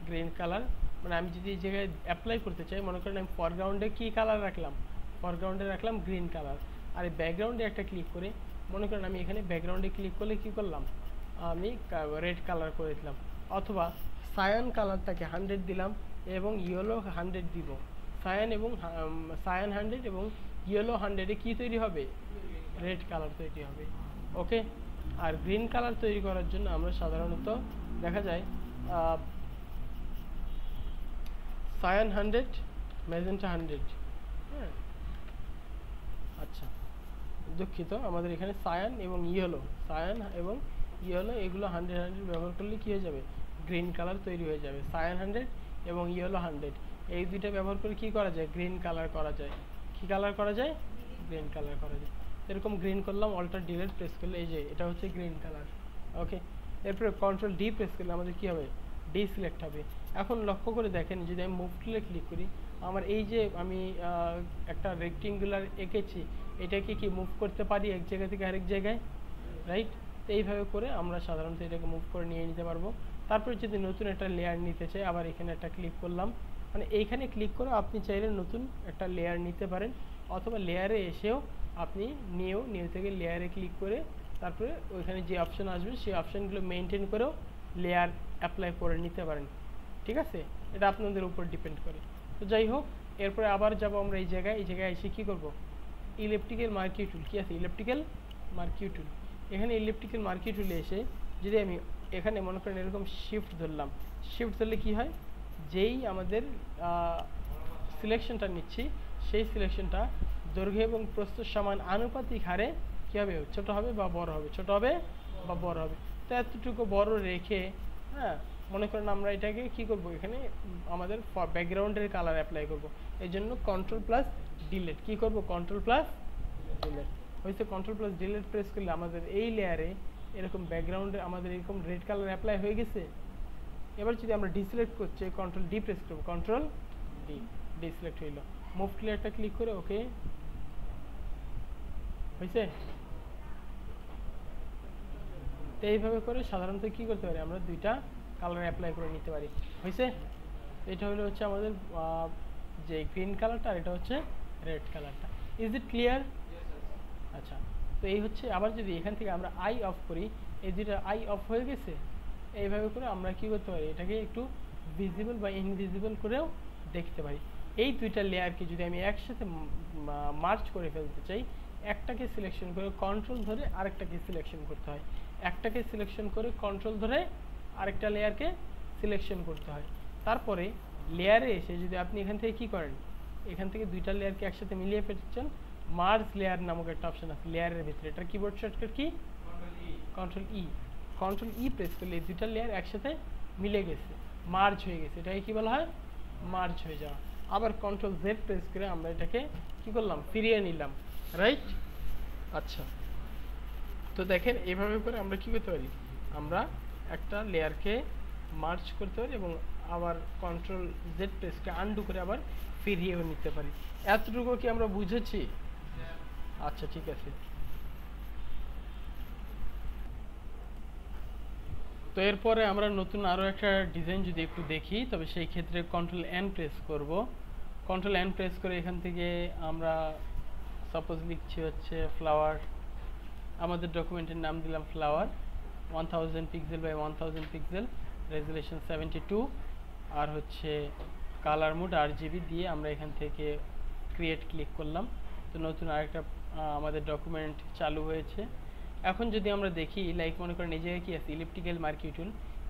গ্রিন কালার, মানে আমি যদি এই জায়গায় অ্যাপ্লাই করতে চাই, মনে করেন আমি ফরগ্রাউন্ডে কী কালার রাখলাম, ফরগ্রাউন্ডে রাখলাম গ্রিন কালার। আর এই ব্যাকগ্রাউন্ডে একটা ক্লিক করে মনে করেন আমি এখানে ব্যাকগ্রাউন্ডে ক্লিক করলে কী করলাম, আমি রেড কালার করে দিলাম। অথবা সায়ান কালারটাকে 100 দিলাম এবং ইয়েলো 100 দিব। সায়ান 100 এবং ইয়েলো 100-এ কী তৈরি হবে? রেড কালার তৈরি হবে। ওকে, আর গ্রিন কালার তৈরি করার জন্য আমরা সাধারণত দেখা যায় সায়ান 100 ম্যাজেন্টা 100, হ্যাঁ, আচ্ছা দুঃখিত, আমাদের এখানে সায়ান এবং ইয়েলো এগুলো 100 ব্যবহার করলে কী হয়ে যাবে? গ্রিন কালার তৈরি হয়ে যাবে। সায়ান 100 এবং ইয়েলো 100 এই দুইটা ব্যবহার করে কি করা যায়? গ্রিন কালার করা যায়। কি কালার করা যায়? গ্রিন কালার করা যায়। এরকম গ্রিন করলাম, অল্টার ডিলেট প্রেস করলে এই যে এটা হচ্ছে গ্রিন কালার। ওকে, এরপরে কন্ট্রোল ডি প্রেস করলে আমাদের কী হবে, ডি সিলেক্ট হবে। এখন লক্ষ্য করে দেখেন যদি আমি মুভ টুলে ক্লিক করি, আমার এই যে আমি একটা রেক্টেঙ্গুলার এঁকেছি, এটাকে কি মুভ করতে পারি এক জায়গা থেকে আরেক জায়গায়, রাইট? তো এইভাবে করে আমরা সাধারণত এটাকে মুভ করে নিয়ে নিতে পারবো। তারপরে যদি নতুন একটা লেয়ার নিতে চাই, আবার এখানে একটা ক্লিক করলাম, মানে এইখানে ক্লিক করে আপনি চাইলে নতুন একটা লেয়ার নিতে পারেন, অথবা লেয়ারে এসেও আপনি নিউ থেকে লেয়ারে ক্লিক করে তারপরে ওইখানে যে অপশান আসবে সেই অপশানগুলো মেনটেন করেও লেয়ার অ্যাপ্লাই করে নিতে পারেন। ঠিক আছে, এটা আপনাদের উপর ডিপেন্ড করে। তো যাই হোক, এরপরে আবার যাব আমরা এই জায়গায় এসে কী করব, ইলেকট্রিক্যাল মার্কি টুল, কী আছে ইলেকট্রিক্যাল মার্কি টুল। এখানে ইলেকট্রিক্যাল মার্কি টুলে এসে যদি আমি এখানে মনে করেন এরকম শিফট ধরলাম, শিফট ধরলে কি হয়, যেই আমাদের সিলেকশনটা নিচ্ছি সেই সিলেকশনটা দৈর্ঘ্য এবং প্রস্থ সমান আনুপাতিক হারে কী হবে, ছোট হবে বা বড় হবে, ছোট হবে বা বড় হবে। তো এতটুকু বড় রেখে, হ্যাঁ, মনে করেন আমরা এটাকে কি করব, এখানে আমাদের ব্যাকগ্রাউন্ডের কালার অ্যাপ্লাই করব। এই জন্য কন্ট্রোল প্লাস ডিলেট, কী করব, কন্ট্রোল প্লাস ডিলেট হয়েছে। কন্ট্রোল প্লাস ডিলেট প্রেস করলে আমাদের এই লেয়ারে এরকম ব্যাকগ্রাউন্ডে আমাদের এরকম রেড কালার অ্যাপ্লাই হয়ে গেছে। এবার যদি আমরা ডিসিলেক্ট করছি, কন্ট্রোল ডি প্রেস করবো, কন্ট্রোল ডি, ডিসিলেক্ট হইল। মুভ ক্লিয়ারটা ক্লিক করে ওকে হয়েছে। তো এইভাবে করে সাধারণত কি করতে পারি, আমরা দুইটা কালার অ্যাপ্লাই করে নিতে পারি। হয়েছে, এটা হলো হচ্ছে আমাদের যে গ্রিন কালারটা, আর এটা হচ্ছে রেড কালারটা। Is it clear? আচ্ছা, তো এই হচ্ছে। আবার যদি এখান থেকে আমরা আই অফ করি, এই দুইটা আই অফ হয়ে গেছে। এইভাবে করে আমরা কি করতে পারি, এটাকে একটু ভিজিবল বা ইনভিজিবল করেও দেখতে পারি। এই দুইটা লেয়ারকে যদি আমি একসাথে মার্চ করে ফেলতে চাই, একটাকে সিলেকশন করে কন্ট্রোল ধরে আরেকটাকে সিলেকশন করতে হয়, একটাকে সিলেকশন করে কন্ট্রোল ধরে আরেকটা লেয়ারকে সিলেকশন করতে হয়। তারপরে লেয়ারে এসে যদি আপনি এখান থেকে কি করেন, এখান থেকে দুইটা লেয়ারকে একসাথে মিলিয়ে ফেলছেন, মার্জ লেয়ার নামক একটা অপশন আছে লেয়ারের ভিতরে, এটার কিবোর্ড শর্টকাট কি, কন্ট্রোল ই। কন্ট্রোল ই প্রেস করলে এই দুইটা লেয়ার একসাথে মিলে গেছে, মার্জ হয়ে গেছে, এটাকে কি বলা হয়, মার্জ হয়ে যাওয়া। আবার কন্ট্রোল জেড প্রেস করে আমরা এটাকে কি করলাম, ফিরিয়ে নিলাম, রাইট? আচ্ছা, তো দেখেন এভাবে করে আমরা কি করতে পারি, আমরা একটা লেয়ারকে মার্জ করতে পারি এবং আবার কন্ট্রোল জেড প্রেসকে আনডু করে আবার ফিরিয়েও নিতে পারি। এতটুকু কি আমরা বুঝেছি? আচ্ছা, ঠিক আছে। তো এরপরে আমরা নতুন আরও একটা ডিজাইন যদি একটু দেখি, তবে সেই ক্ষেত্রে কন্ট্রোল এন প্রেস করব। কন্ট্রোল এন প্রেস করে এখান থেকে আমরা সাপোজ লিখছি হচ্ছে ফ্লাওয়ার, আমাদের ডকুমেন্টের নাম দিলাম flower, 1000 pixel by 1000 pixel, resolution 72, আর হচ্ছে কালার মোড RGB দিয়ে আমরা এখান থেকে ক্রিয়েট ক্লিক করলাম। তো নতুন আরেকটা আমাদের ডকুমেন্ট চালু হয়েছে। এখন যদি আমরা দেখি, লাইক মনে করেন এই জায়গায় কি আছে, ইলেকট্রিক্যাল মার্কি টুল,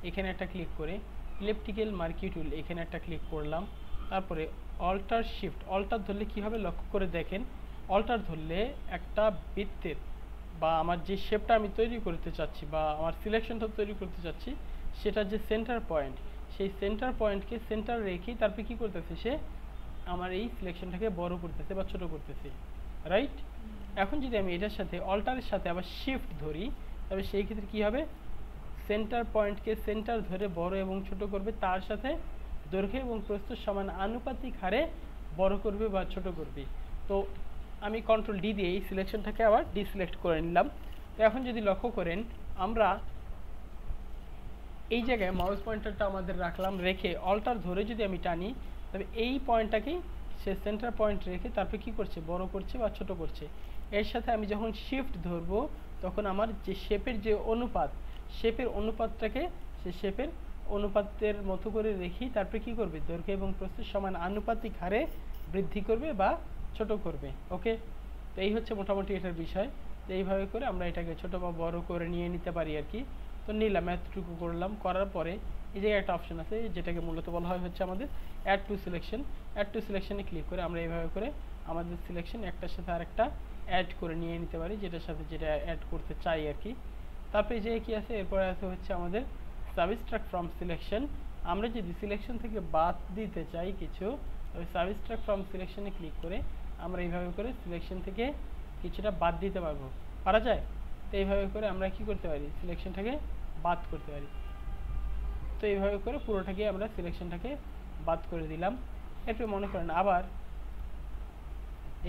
এখানে একটা ক্লিক করে ইলেকট্রিক্যাল মার্কি টুল এখানে একটা ক্লিক করলাম। তারপরে অল্টার শিফট, অল্টার ধরলে কি হবে লক্ষ্য করে দেখেন, অল্টার ধরলে একটা বৃত্তের বা আমার যে শেপটা আমি তৈরি করতে চাচ্ছি বা আমার সিলেকশনটা তৈরি করতে চাচ্ছি, সেটার যে সেন্টার পয়েন্ট, সেই সেন্টার পয়েন্টকে সেন্টার রেখেই তারপরে কী করতেছে, সে আমার এই সিলেকশনটাকে বড় করতেছে বা ছোট করতেছে, রাইট? এখন যদি আমি এটার সাথে অল্টারের সাথে আবার শিফট ধরি, তবে সেই ক্ষেত্রে কী হবে, সেন্টার পয়েন্টকে সেন্টার ধরে বড় এবং ছোট করবে, তার সাথে দৈর্ঘ্য এবং প্রস্থ সমান আনুপাতিক হারে বড় করবে বা ছোট করবে। তো আমি কন্ট্রোল ডি দিয়ে এই সিলেকশনটাকে আবার ডিসিলেক্ট করে নিলাম। তো এখন যদি লক্ষ্য করেন, আমরা এই জায়গায় মাউস পয়েন্টারটা আমাদের রাখলাম, রেখে অল্টার ধরে যদি আমি টানি, তবে এই পয়েন্টটাকেই সে সেন্টার পয়েন্ট রেখে তারপরে কী করছে, বড় করছে বা ছোট করছে। এর সাথে আমি যখন শিফট ধরবো, তখন আমার যে শেপের যে অনুপাত, শেপের অনুপাতটাকে সে শেপের অনুপাতের মতো করে রেখেই তারপরে কী করবে, দৈর্ঘ্য এবং প্রস্থের সমান আনুপাতিক হারে বৃদ্ধি করবে বা ছোট করবে। ওকে, তো এই হচ্ছে মোটামুটি এটার বিষয়। তো এইভাবে করে আমরা এটাকে ছোট বা বড় করে নিয়ে নিতে পারি আর কি। তো নিলাম, এতটুকু করলাম, করার পরে এই জায়গায় একটা অপশন আছে যেটাকে মূলত বলা হয় হচ্ছে আমাদের add to selection. Add to সিলেকশনে ক্লিক করে আমরা এইভাবে করে আমাদের সিলেকশন একটার সাথে আরেকটা অ্যাড করে নিয়ে নিতে পারি, যেটার সাথে যেটা অ্যাড করতে চাই আর কি। তারপরে এই জায়গায় কী আছে, এরপরে আছে হচ্ছে আমাদের সাবস্ট্রাক্ট ফ্রম সিলেকশন। আমরা যদি সিলেকশন থেকে বাদ দিতে চাই কিছু, তবে সাবস্ট্রাক্ট ফ্রম সিলেকশনে ক্লিক করে আমরা এইভাবে করে সিলেকশন থেকে কিছুটা বাদ দিতে পারবো, পারা যায়? তো এইভাবে করে আমরা কি করতে পারি, সিলেকশনটাকে বাদ করতে পারি। তো এইভাবে করে পুরোটাকে আমরা সিলেকশনটাকে বাদ করে দিলাম। এরপরে মনে করেন আবার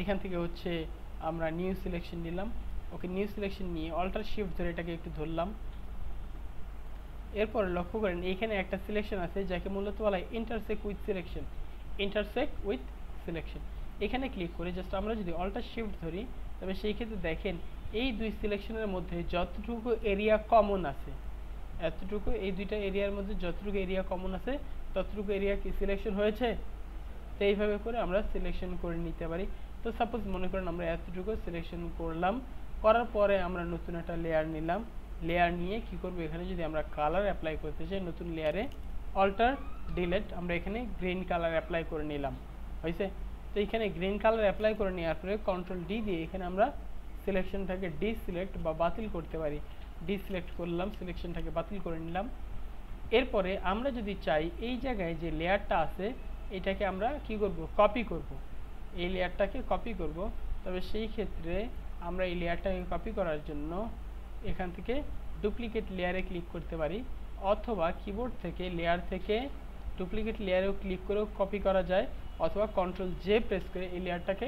এখান থেকে হচ্ছে আমরা নিউ সিলেকশন নিলাম। ওকে, নিউ সিলেকশন নিয়ে অল্টার শিফট ধরে এটাকে একটু ধরলাম। এরপর লক্ষ্য করেন এইখানে একটা সিলেকশন আছে যাকে মূলত বলা হয় intersect with selection. Intersect with selection এখানে ক্লিক করে জাস্ট আমরা যদি অল্টার শিফট ধরি, তবে সেই ক্ষেত্রে দেখেন এই দুই সিলেকশনের মধ্যে যতটুকু এরিয়া কমন আছে, এতটুকু এই দুইটা এরিয়ার মধ্যে যতটুকু এরিয়া কমন আছে ততটুকু এরিয়া কি সিলেকশন হয়েছে? তো এইভাবে করে আমরা সিলেকশন করে নিতে পারি। তো সাপোজ মনে করেন আমরা এতটুকু সিলেকশন করলাম, করার পরে আমরা নতুন একটা লেয়ার নিলাম। লেয়ার নিয়ে কি করব, এখানে যদি আমরা কালার অ্যাপ্লাই করতে চাই নতুন লেয়ারে অল্টার ডিলেট আমরা এখানে গ্রিন কালার অ্যাপ্লাই করে নিলাম, হয়েছে? তো এখানে গ্রিন কালার অ্যাপ্লাই করে নেওয়ার পরে কন্ট্রোল ডি দিয়ে এখানে আমরা সিলেকশনটাকে ডিসিলেক্ট বা বাতিল করতে পারি। ডিসিলেক্ট করলাম, সিলেকশনটাকে বাতিল করে নিলাম। এরপরে আমরা যদি চাই এই জায়গায় যে লেয়ারটা আছে এটাকে আমরা কি করব, কপি করব, এই লেয়ারটাকে কপি করব। তবে সেই ক্ষেত্রে আমরা এই লেয়ারটাকে কপি করার জন্য এখান থেকে ডুপ্লিকেট লেয়ারে ক্লিক করতে পারি, অথবা কিবোর্ড থেকে লেয়ার থেকে ডুপ্লিকেট লেয়ারেও ক্লিক করেও কপি করা যায়, অথবা কন্ট্রোল জে প্রেস করে এই লেয়ারটাকে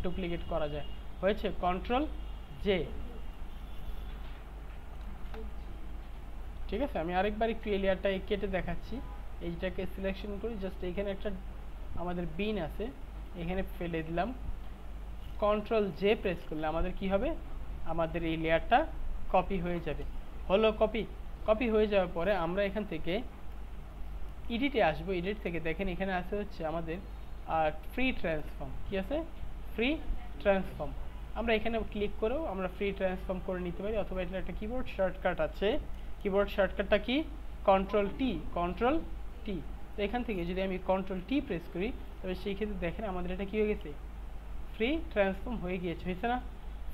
ডুপ্লিকেট করা যায়। হয়েছে, কন্ট্রোল জে। ঠিক আছে, আমি আরেকবার একটু এই লেয়ারটাকে কেটে দেখাচ্ছি। এইটাকে সিলেকশন করি, জাস্ট এখানে একটা আমাদের বিন আছে, এখানে ফেলে দিলাম। কন্ট্রোল জে প্রেস করলে আমাদের কি হবে, আমাদের এই লেয়ারটা কপি হয়ে যাবে। হলো কপি। কপি হয়ে যাওয়ার পরে আমরা এখান থেকে এডিটে আসবো। এডিট থেকে দেখেন এখানে আছে হচ্ছে আমাদের ফ্রি ট্রান্সফর্ম। কি আছে? Free transform. আমরা এখানে ক্লিক করেও আমরা ফ্রি ট্রান্সফর্ম করে নিতে পারি, অথবা এটা একটা কিবোর্ড শর্টকাট আছে। কিবোর্ড শর্টকাটটা কি? Control T. Control T. তো এখান থেকে যদি আমি কন্ট্রোল টি প্রেস করি, তবে সেই ক্ষেত্রে দেখেন আমাদের এটা কি হয়ে গেছে, ফ্রি ট্রান্সফর্ম হয়ে গিয়েছে, হয়েছে না?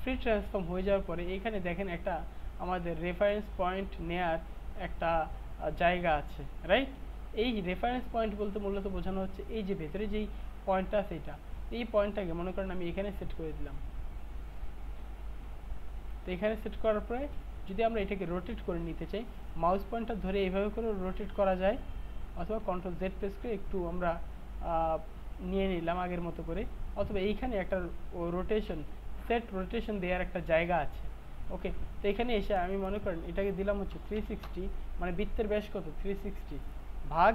ফ্রি ট্রান্সফর্ম হয়ে যাওয়ার পরে এখানে দেখেন একটা আমাদের রেফারেন্স পয়েন্ট নেয়ার একটা জায়গা আছে, রাইট? এই রেফারেন্স পয়েন্ট বলতে মূলত বোঝানো হচ্ছে এই যে ভেতরে যেই পয়েন্টটা আছে এটা, এই পয়েন্টটাকে মনে করেন আমি এখানে সেট করে দিলাম। তো এখানে সেট করার পরে যদি আমরা এটাকে রোটেট করে নিতে চাই, মাউস পয়েন্টার ধরে এইভাবে করে রোটেট করা যায়, অথবা কন্ট্রোল জেড প্রেস করে একটু আমরা নিয়ে নিলাম আগের মতো করে, অথবা এইখানে একটা রোটেশন সেট রোটেশন দেওয়ার একটা জায়গা আছে। ওকে, তো এখানে এসে আমি মনে করেন এটাকে দিলাম হচ্ছে 360, মানে বৃত্তের ব্যাস কত, 360 ভাগ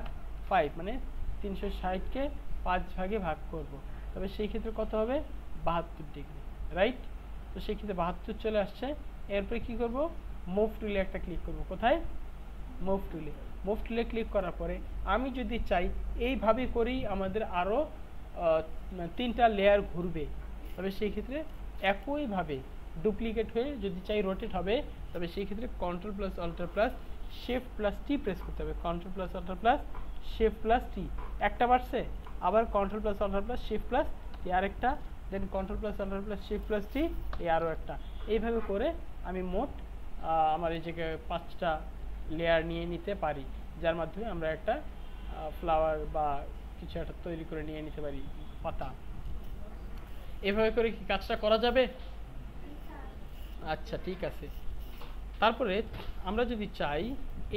5, মানে 360কে 5 ভাগে ভাগ করব। তবে সেই ক্ষেত্রে কত হবে, 72 ডিগ্রি, রাইট? তো সেই ক্ষেত্রে 72 চলে আসছে। এরপরে কি করব, মুভ টুলে একটা ক্লিক করব। কোথায়? মুভ টুলে। মুভ টুলে ক্লিক করার পরে আমি যদি চাই এইভাবে করেই আমাদের আরও 3টা লেয়ার ঘুরবে, তবে সেই ক্ষেত্রে একইভাবে ডুপ্লিকেট হয়ে যদি চাই রোটেট হবে, তবে সেই ক্ষেত্রে control plus alt plus shift plus T press করতে হবে। Control plus alt plus shift plus T, একটা বাড়ছে, আবার control plus alt plus shift plus T আরেকটা, then control plus alt plus shift plus T এই আরও একটা। এইভাবে করে আমি মোট আমার এই জায়গায় 5টা লেয়ার নিয়ে নিতে পারি, যার মাধ্যমে আমরা একটা ফ্লাওয়ার বা কিছু একটা তৈরি করে নিয়ে নিতে পারি, পাতা। এভাবে করে কি কাজটা করা যাবে? আচ্ছা, ঠিক আছে। তারপরে আমরা যদি চাই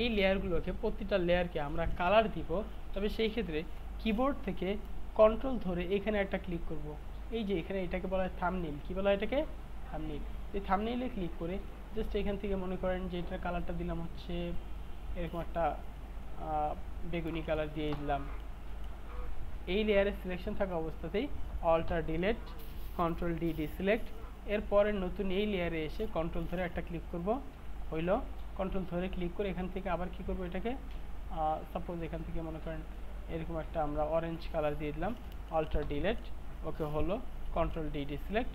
এই লেয়ারগুলোকে, প্রতিটা লেয়ারকে আমরা কালার দিব, তবে সেই ক্ষেত্রে কিবোর্ড থেকে কন্ট্রোল ধরে এখানে একটা ক্লিক করব। এই যে এখানে এটাকে বলা হয় থাম্বনেইল। কি বলা হয় এটাকে? থাম্বনেইল। এই থাম্বনেইলে ক্লিক করে জাস্ট এখান থেকে মনে করেন যে এটার কালারটা দিলাম হচ্ছে এরকম একটা বেগুনি কালার দিয়ে দিলাম। এই লেয়ারে সিলেকশন থাকা অবস্থাতেই alter delete, control D deselect. এরপরে নতুন এই লেয়ারে এসে কন্ট্রোল ধরে একটা ক্লিক করব, হইল। কন্ট্রোল ধরে ক্লিক করে এখান থেকে আবার কি করব, এটাকে সাপোজ এখান থেকে মনে করেন এরকম একটা আমরা অরেঞ্জ কালার দিয়ে দিলাম, অল্টার ডিলেট। ওকে, হলো। Control D deselect.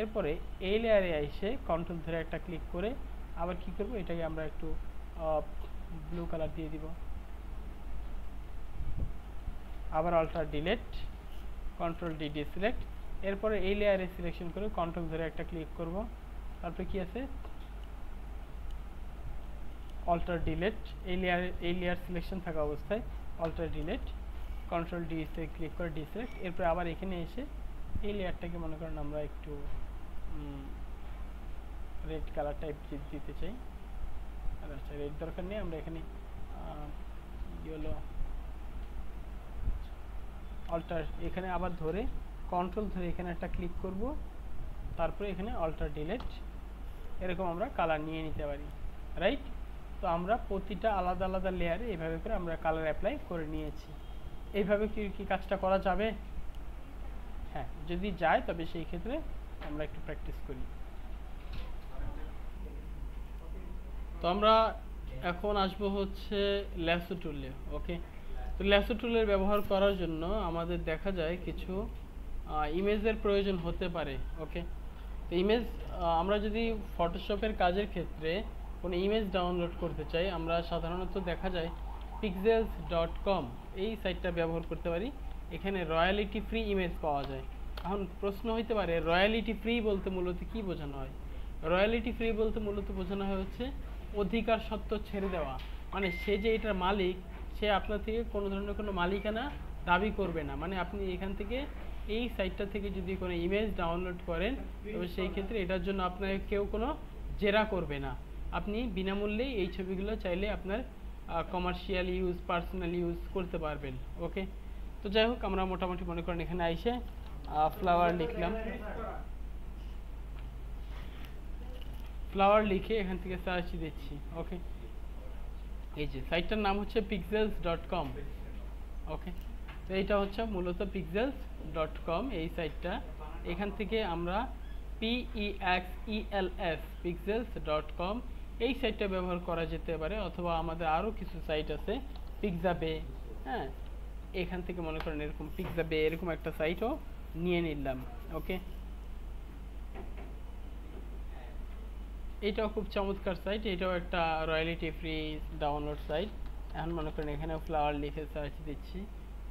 এরপরে এই লেয়ারে এসে কন্ট্রোল ধরে একটা ক্লিক করে আবার কি করব, এটাকে আমরা একটু ব্লু কালার দিয়ে দিব, আবার alter delete, control D deselect. এরপরে এই লেয়ারে সিলেকশন করে কন্ট্রোল ধরে একটা ক্লিক করব। তারপরে কি আছে, অল্টার ডিলেট। এই লেয়ার সিলেকশন থাকা অবস্থায় অল্টার ডিলেট, কন্ট্রোল ডি তে ক্লিক করে ডিসিলেক্ট। এরপরে আবার এখানে এসে এই লেয়ারটাকে মনে করেন আমরা একটু রেড কালার টাইপ দিতে চাই। আচ্ছা, রেড দরকার নেই, আমরা এখানে ইয়েলো অল্টার, এখানে আবার ধরে কন্ট্রোল ধরে এখানে একটা ক্লিক করব, তারপরে এখানে অল্টার ডিলিট, এরকম আমরা কালার নিয়ে নিতে পারি, রাইট? তো আমরা প্রতিটা আলাদা আলাদা লেয়ারে এইভাবে করে আমরা কালার অ্যাপ্লাই করে নিয়েছি। এইভাবে কি কাজটা করা যাবে? হ্যাঁ, যদি যায় তবে সেই ক্ষেত্রে আমরা একটু প্র্যাকটিস করি। তো আমরা এখন আসবো হচ্ছে ল্যাসো টুলে। ওকে, তো ল্যাসো টুলের ব্যবহার করার জন্য আমাদের দেখা যায় কিছু ইমেজের প্রয়োজন হতে পারে। ওকে, তো ইমেজ আমরা যদি ফটোশপের কাজের ক্ষেত্রে কোনো ইমেজ ডাউনলোড করতে চাই, আমরা সাধারণত দেখা যায় pixels.com এই সাইটটা ব্যবহার করতে পারি। এখানে রয়্যালিটি ফ্রি ইমেজ পাওয়া যায়। এখন প্রশ্ন হইতে পারে রয়্যালিটি ফ্রি বলতে মূলত কি বোঝানো হয়? রয়্যালিটি ফ্রি বলতে মূলত বোঝানো হয় হচ্ছে অধিকার সত্ত্ব ছেড়ে দেওয়া, মানে সে যে এটার মালিক, সে আপনার থেকে কোনো ধরনের কোনো মালিকানা দাবি করবে না। মানে আপনি এখান থেকে এই সাইটটা থেকে যদি কোনো ইমেজ ডাউনলোড করেন, তবে সেই ক্ষেত্রে এটার জন্য আপনাকে কেউ কোনো জেরা করবে না। আপনি বিনামূল্যেই এই ছবিগুলো চাইলে আপনার কমার্শিয়াল ইউজ, পার্সোনাল ইউজ করতে পারবেন। ওকে, তো যাই হোক, আমরা মোটামুটি মনে করেন এখানে আইসে ফ্লাওয়ার লিখলাম, ফ্লাওয়ার লিখে এখান থেকে সার্চ দিচ্ছি। ওকে, এই যে সাইটটার নাম হচ্ছে pixels.com। ওকে, তো এইটা হচ্ছে মূলত pixels.com এই সাইটটা। এখান থেকে আমরা pixels.com এই সাইটটা ব্যবহার করা যেতে পারে, অথবা আমাদের আরও কিছু সাইট আছে পিক্সাবে। হ্যাঁ, এখান থেকে মনে করেন এরকম পিক্সাবে এরকম একটা সাইটও নিয়ে নিলাম। ওকে, এটাও খুব চমৎকার সাইট, এটাও একটা রয়্যালিটি ফ্রি ডাউনলোড সাইট। এখন মনে করেন এখানেও ফ্লাওয়ার লিখে সার্চ দিচ্ছি,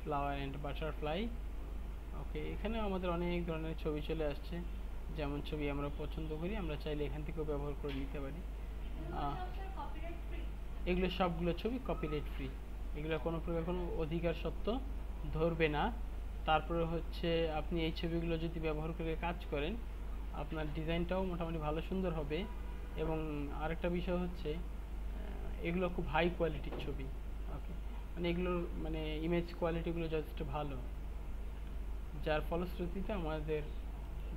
ফ্লাওয়ার অ্যান্ড বাটারফ্লাই। ওকে, এখানে আমাদের অনেক ধরনের ছবি চলে আসছে, যেমন ছবি আমরা পছন্দ করি আমরা চাইলে এখান থেকেও ব্যবহার করে নিতে পারি। এগুলো সবগুলো ছবি কপিরাইট ফ্রি, এগুলো কোনো প্রকার কোনো অধিকার সত্ত্ব ধরবে না। তারপরে হচ্ছে আপনি এই ছবিগুলো যদি ব্যবহার করে কাজ করেন, আপনার ডিজাইনটাও মোটামুটি ভালো সুন্দর হবে। এবং আরেকটা বিষয় হচ্ছে এগুলো খুব হাই কোয়ালিটির ছবি। ওকে, মানে এগুলোর মানে ইমেজ কোয়ালিটিগুলো যথেষ্ট ভালো, যার ফলশ্রুতিতে আমাদের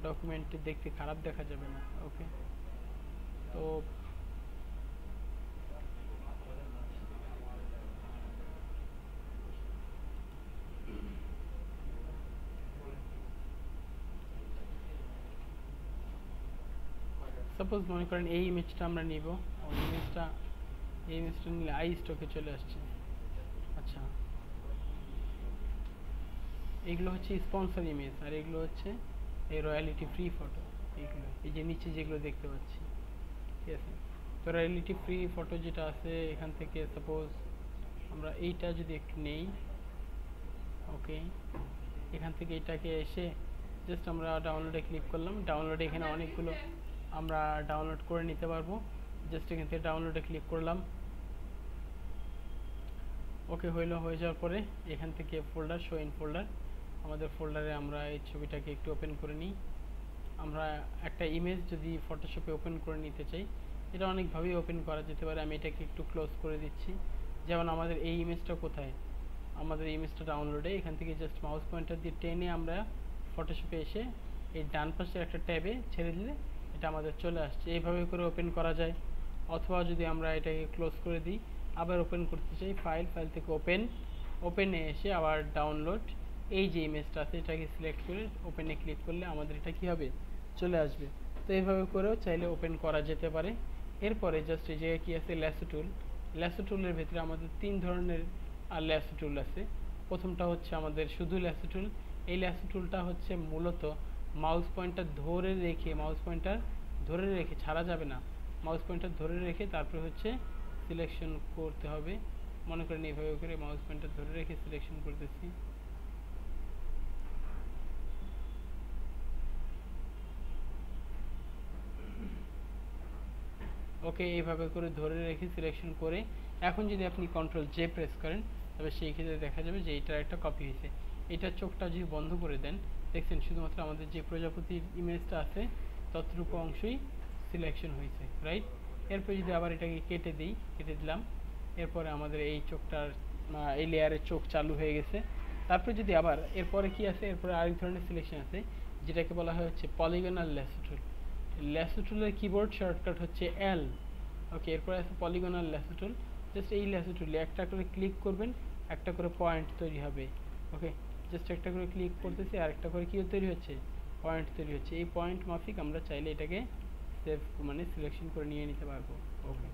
ডকুমেন্টটি দেখতে খারাপ দেখা যাবে না। ওকে, তো সাপোজ মনে করেন এই ইমেজটা আমরা নিব, এই ইমেজটা নিলে আই স্টকে চলে আসছে। আচ্ছা, এগুলো হচ্ছে স্পন্সর ইমেজ, আর এগুলো হচ্ছে এই রয়্যালিটি ফ্রি ফটো। এইগুলো এই যে নিচে যেগুলো দেখতে পাচ্ছি, ঠিক আছে? তো রয়্যালিটি ফ্রি ফটো যেটা আছে এখান থেকে সাপোজ আমরা এইটা যদি একটু নেই। ওকে, এখান থেকে এটাকে এসে জাস্ট আমরা ডাউনলোডে ক্লিক করলাম। ডাউনলোডে এখানে অনেকগুলো আমরা ডাউনলোড করে নিতে পারবো। জাস্ট এখান থেকে ডাউনলোডে ক্লিক করলাম। ওকে, হয়ে যাওয়ার পরে এখান থেকে ফোল্ডার, শো ইন ফোল্ডার, আমাদের ফোল্ডারে আমরা এই ছবিটাকে একটু ওপেন করে নিই। আমরা একটা ইমেজ যদি ফটোশপে ওপেন করে নিতে চাই, এটা অনেকভাবেই ওপেন করা যেতে পারে। আমি এটাকে একটু ক্লোজ করে দিচ্ছি। যেমন আমাদের এই ইমেজটা কোথায়, আমাদের ইমেজটা ডাউনলোডে, এখান থেকে জাস্ট মাউস পয়েন্টার দিয়ে টেনে আমরা ফটোশপে এসে এই ডান পাশের একটা ট্যাবে ছেড়ে দিলে এটা আমাদের চলে আসছে। এইভাবে করে ওপেন করা যায়। অথবা যদি আমরা এটাকে ক্লোজ করে দিই, আবার ওপেন করতে চাই, ফাইল থেকে ওপেনে এসে আবার ডাউনলোড, এই যে ইমেজটা আছে এটাকে সিলেক্ট করে ওপেনে ক্লিক করলে আমাদের এটা কী হবে, চলে আসবে। তো এইভাবে করেও চাইলে ওপেন করা যেতে পারে। এরপরে জাস্ট এই জায়গায় কী আছে, ল্যাসো টুল। ল্যাসো টুলের ভিতরে আমাদের 3 ধরনের ল্যাসো টুল আছে। প্রথমটা হচ্ছে আমাদের শুধু ল্যাসো টুল। এই ল্যাসো টুলটা হচ্ছে মূলত মাউস পয়েন্টার ধরে রেখে ছাড়া যাবে না, মাউস পয়েন্টার ধরে রেখে তারপরে হচ্ছে সিলেকশন করতে হবে। মনে করেন এইভাবে করে মাউস পয়েন্টার ধরে রেখে সিলেকশন করতেছি। ওকে, এইভাবে করে ধরে রেখে সিলেকশন করে এখন যদি আপনি কন্ট্রোল জে প্রেস করেন, তবে সেই ক্ষেত্রে দেখা যাবে যে এইটার একটা কপি হয়েছে। এটার চোখটা যদি বন্ধ করে দেন, দেখছেন শুধুমাত্র আমাদের যে প্রজাপতির ইমেজটা আছে ততটুকু অংশই সিলেকশন হয়েছে, রাইট? এরপর যদি আবার এটাকে কেটে দিই, কেটে দিলাম, এরপরে আমাদের এই চোখটার এই লেয়ারের চোখ চালু হয়ে গেছে। তারপর যদি আবার এরপরে কি আছে, এরপরে আরেক ধরনের সিলেকশন আছে যেটাকে বলা হয় হচ্ছে পলিগনাল ল্যাসো টুল। ল্যাসো টুলের কিবোর্ড শর্টকাট হচ্ছে এল। ওকে, এরপরে আছে পলিগনাল ল্যাসো টুল। জাস্ট এই ল্যাসো টুলে একটা করে ক্লিক করবেন, একটা করে পয়েন্ট তৈরি হবে। ওকে, জাস্ট একটা করে ক্লিক করতেছি আর একটা করে কি তৈরি হচ্ছে, পয়েন্ট তৈরি হচ্ছে। এই পয়েন্ট মাফিক আমরা চাইলে এটাকে সেভ মানে সিলেকশন করে নিয়ে নিতে পারবো। ওকে,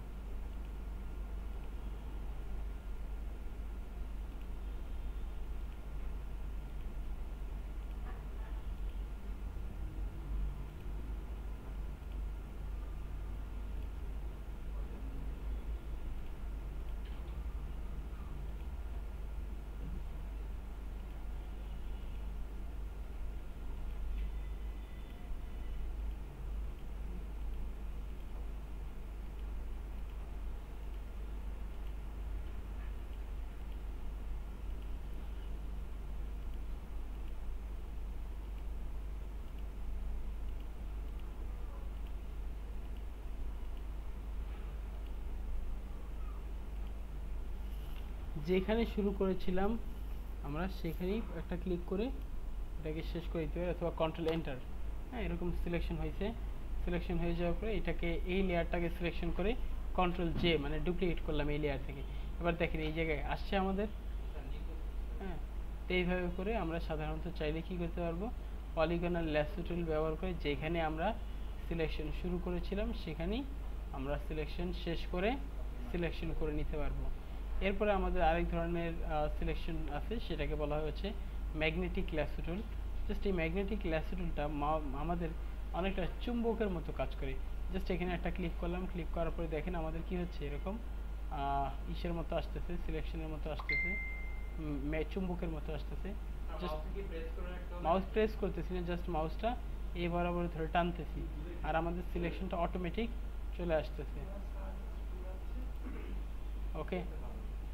যেখানে শুরু করেছিলাম আমরা সেখানেই একটা ক্লিক করে এটাকে শেষ করে দিতে পারি, অথবা কন্ট্রোল এন্টার। হ্যাঁ, এরকম সিলেকশন হয়েছে। সিলেকশন হয়ে যাওয়ার পরে এটাকে এই লেয়ারটাকে সিলেকশন করে কন্ট্রোল জে মানে ডুপ্লিকেট করলাম এই লেয়ার থেকে। এবার দেখেন এই জায়গায় আসছে আমাদের। হ্যাঁ, তো এইভাবে করে আমরা সাধারণত চাইলে কি করতে পারবো, পলিগনাল ল্যাসো টুল ব্যবহার করে যেখানে আমরা সিলেকশন শুরু করেছিলাম সেখানেই আমরা সিলেকশন শেষ করে সিলেকশন করে নিতে পারবো। এরপরে আমাদের আরেক ধরনের সিলেকশন আছে, সেটাকে বলা হচ্ছে ম্যাগনেটিক ল্যাসো টুল। জাস্ট এই ম্যাগনেটিক ল্যাসো টুলটা আমাদের অনেকটা চুম্বকের মতো কাজ করে। জাস্ট এখানে একটা ক্লিক করলাম, ক্লিক করার পরে দেখেন আমাদের কি হচ্ছে, এরকম ইসের মতো আসতেছে, সিলেকশনের মতো আসতেছে, চুম্বকের মতো আসতেছে। জাস্ট মাউস প্রেস করতেছি না, জাস্ট মাউসটা এই বরাবর ধরে টানতেছি আর আমাদের সিলেকশনটা অটোমেটিক চলে আসতেছে। ওকে,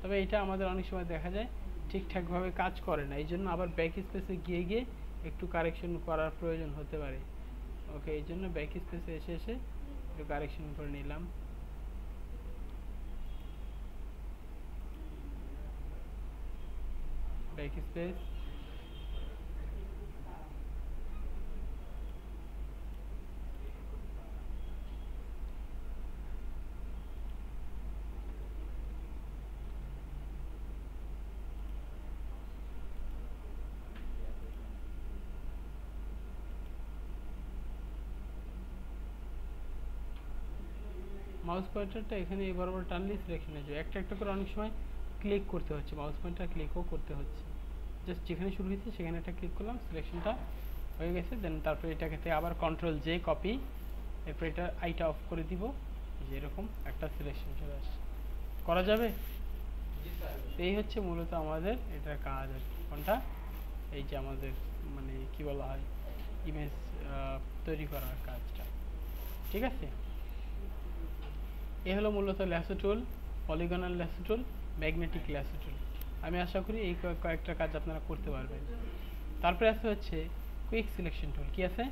তবে এটা আমাদের অনেক সময় দেখা যায় ঠিকঠাকভাবে কাজ করে না, এই জন্য আবার ব্যাক স্পেসে গিয়ে গিয়ে একটু কারেকশন করার প্রয়োজন হতে পারে। ওকে, এই জন্য ব্যাক স্পেসে এসে এসে একটু কারেকশন করে নিলাম। ব্যাক স্পেস, মাউস পয়েন্টারটা এখানে এই বরাবর টানলেই সিলেকশন হয়ে যাবে। একটা একটা করে অনেক সময় ক্লিক করতে হচ্ছে, মাউস পয়েন্টার ক্লিকও করতে হচ্ছে। জাস্ট যেখানে শুরু হয়েছে সেখানে একটা ক্লিক করলাম, সিলেকশনটা হয়ে গেছে। দেন তারপরে এটাকে আবার কন্ট্রোল জে কপি, এরপর এটা আইটা অফ করে দিব, যে এরকম একটা সিলেকশন চলে আসছে। করা যাবে? এই হচ্ছে মূলত আমাদের এটার কাজ আর কি। কোনটা? এই যে আমাদের মানে কি বলা হয়, ইমেজ তৈরি করার কাজটা। ঠিক আছে, এ হলো মূলত ল্যাসো টুল, পলিগনাল ল্যাসো টুল, ম্যাগনেটিক ল্যাসো টুল। আমি আশা করি এই কয়েকটা কাজ আপনারা করতে পারবেন। তারপরে আছে হচ্ছে কুইক সিলেকশন টুল। কি আছে?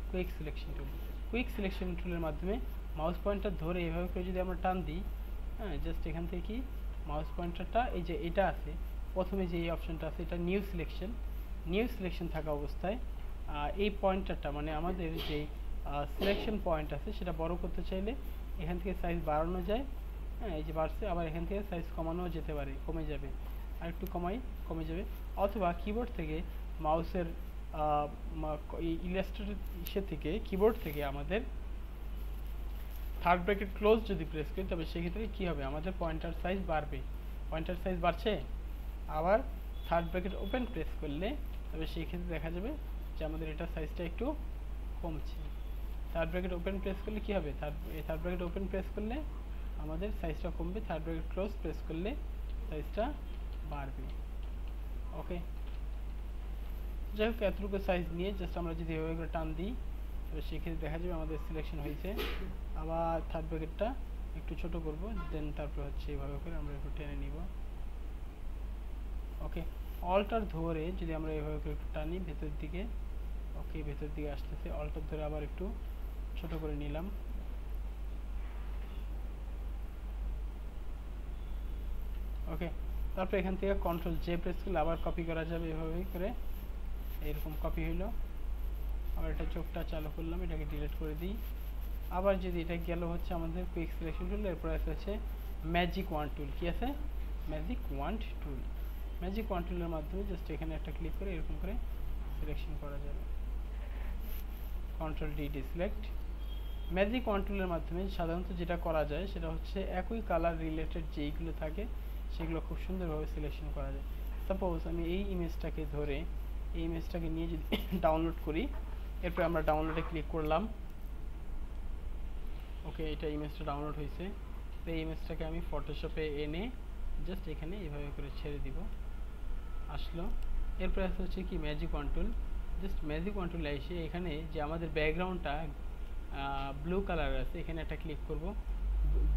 Quick selection tool. Quick selection টুলের মাধ্যমে মাউস পয়েন্টার ধরে এভাবে করে যদি আমরা টান দিই, হ্যাঁ, জাস্ট এখান থেকে কি মাউস পয়েন্টারটা এই যে এটা আছে, প্রথমে যে এই অপশনটা আছে এটা নিউ সিলেকশন। নিউ সিলেকশন থাকা অবস্থায় এই পয়েন্টারটা মানে আমাদের যে সিলেকশন পয়েন্ট আছে সেটা বড় করতে চাইলে এখান থেকে সাইজ বাড়ানো যায়। হ্যাঁ, এই যে বাড়ছে, আবার এখান থেকে সাইজ কমানো যেতে পারে, কমে যাবে, আর একটু কমে যাবে। অথবা কিবোর্ড থেকে মাউসের ইলাস্ট্রেটর ইসে থেকে কিবোর্ড থেকে আমাদের থার্ড ব্র্যাকেট ক্লোজ যদি প্রেস করি তবে সেক্ষেত্রে কী হবে, আমাদের পয়েন্টার সাইজ বাড়বে। পয়েন্টার সাইজ বাড়ছে, আবার থার্ড ব্র্যাকেট ওপেন প্রেস করলে তবে সেই ক্ষেত্রে দেখা যাবে যে আমাদের এটা সাইজটা একটু কমছে। থার্ড ব্র্যাকেট ওপেন প্রেস করলে কী হবে, থার্ড ব্র্যাকেট ওপেন প্রেস করলে আমাদের সাইজটা কমবে, থার্ড ব্র্যাকেট ক্লোজ প্রেস করলে সাইজটা বাড়বে। ওকে, যাই হোক এতটুকু সাইজ নিয়ে জাস্ট আমরা যদি এভাবে করে টান দিই তবে সেক্ষেত্রে দেখা যাবে আমাদের সিলেকশন হয়েছে। আবার থার্ড ব্র্যাকেটটা একটু ছোট করব, দেন তারপর হচ্ছে এইভাবে করে আমরা একটু টেনে নিব। ওকে, অলটার ধরে যদি আমরা এভাবে করে একটু টানি ভেতর দিকে ওকে, ভেতর দিকে আসতেছে, অল্টার ধরে আবার একটু ছোট করে নিলাম। ওকে, তারপর এখান থেকে কন্ট্রোল জে প্রেস করলে আবার কপি করা যাবে এভাবে করে। এরকম কপি হইলো। আবার এটা চোখটা চালু করলাম, এটাকে ডিলিট করে দিই। আবার যদি এটা গেল হচ্ছে আমাদের কুইক সিলেকশন টুল, এরপর আছে ম্যাজিক ওয়ান টুল। কি আছে? ম্যাজিক ওয়ান্ড টুল। ম্যাজিক ওয়ান টুলের মাধ্যমে জাস্ট এখানে একটা ক্লিক করে এরকম করে সিলেকশন করা যাবে। Control D deselect. Magic one টুলের মাধ্যমে সাধারণত যেটা করা যায় সেটা হচ্ছে একই কালার রিলেটেড যেইগুলো থাকে সেগুলো খুব সুন্দরভাবে সিলেকশন করা যায়। সাপোজ আমি এই ইমেজটাকে ধরে এই ইমেজটাকে নিয়ে যদি ডাউনলোড করি, এরপর আমরা ডাউনলোডে ক্লিক করলাম। ওকে, এটা ইমেজটা ডাউনলোড হয়েছে। তো এই ইমেজটাকে আমি ফটোশপে এনে জাস্ট এখানে এইভাবে করে ছেড়ে দিব, আসলো। এরপর হচ্ছে কি ম্যাজিক ওয়ান টুল। জাস্ট ম্যাজিক ওয়ান টুলে এসে এখানে যে আমাদের ব্যাকগ্রাউন্ডটা ব্লু কালার আছে, এখানে একটা ক্লিক করব।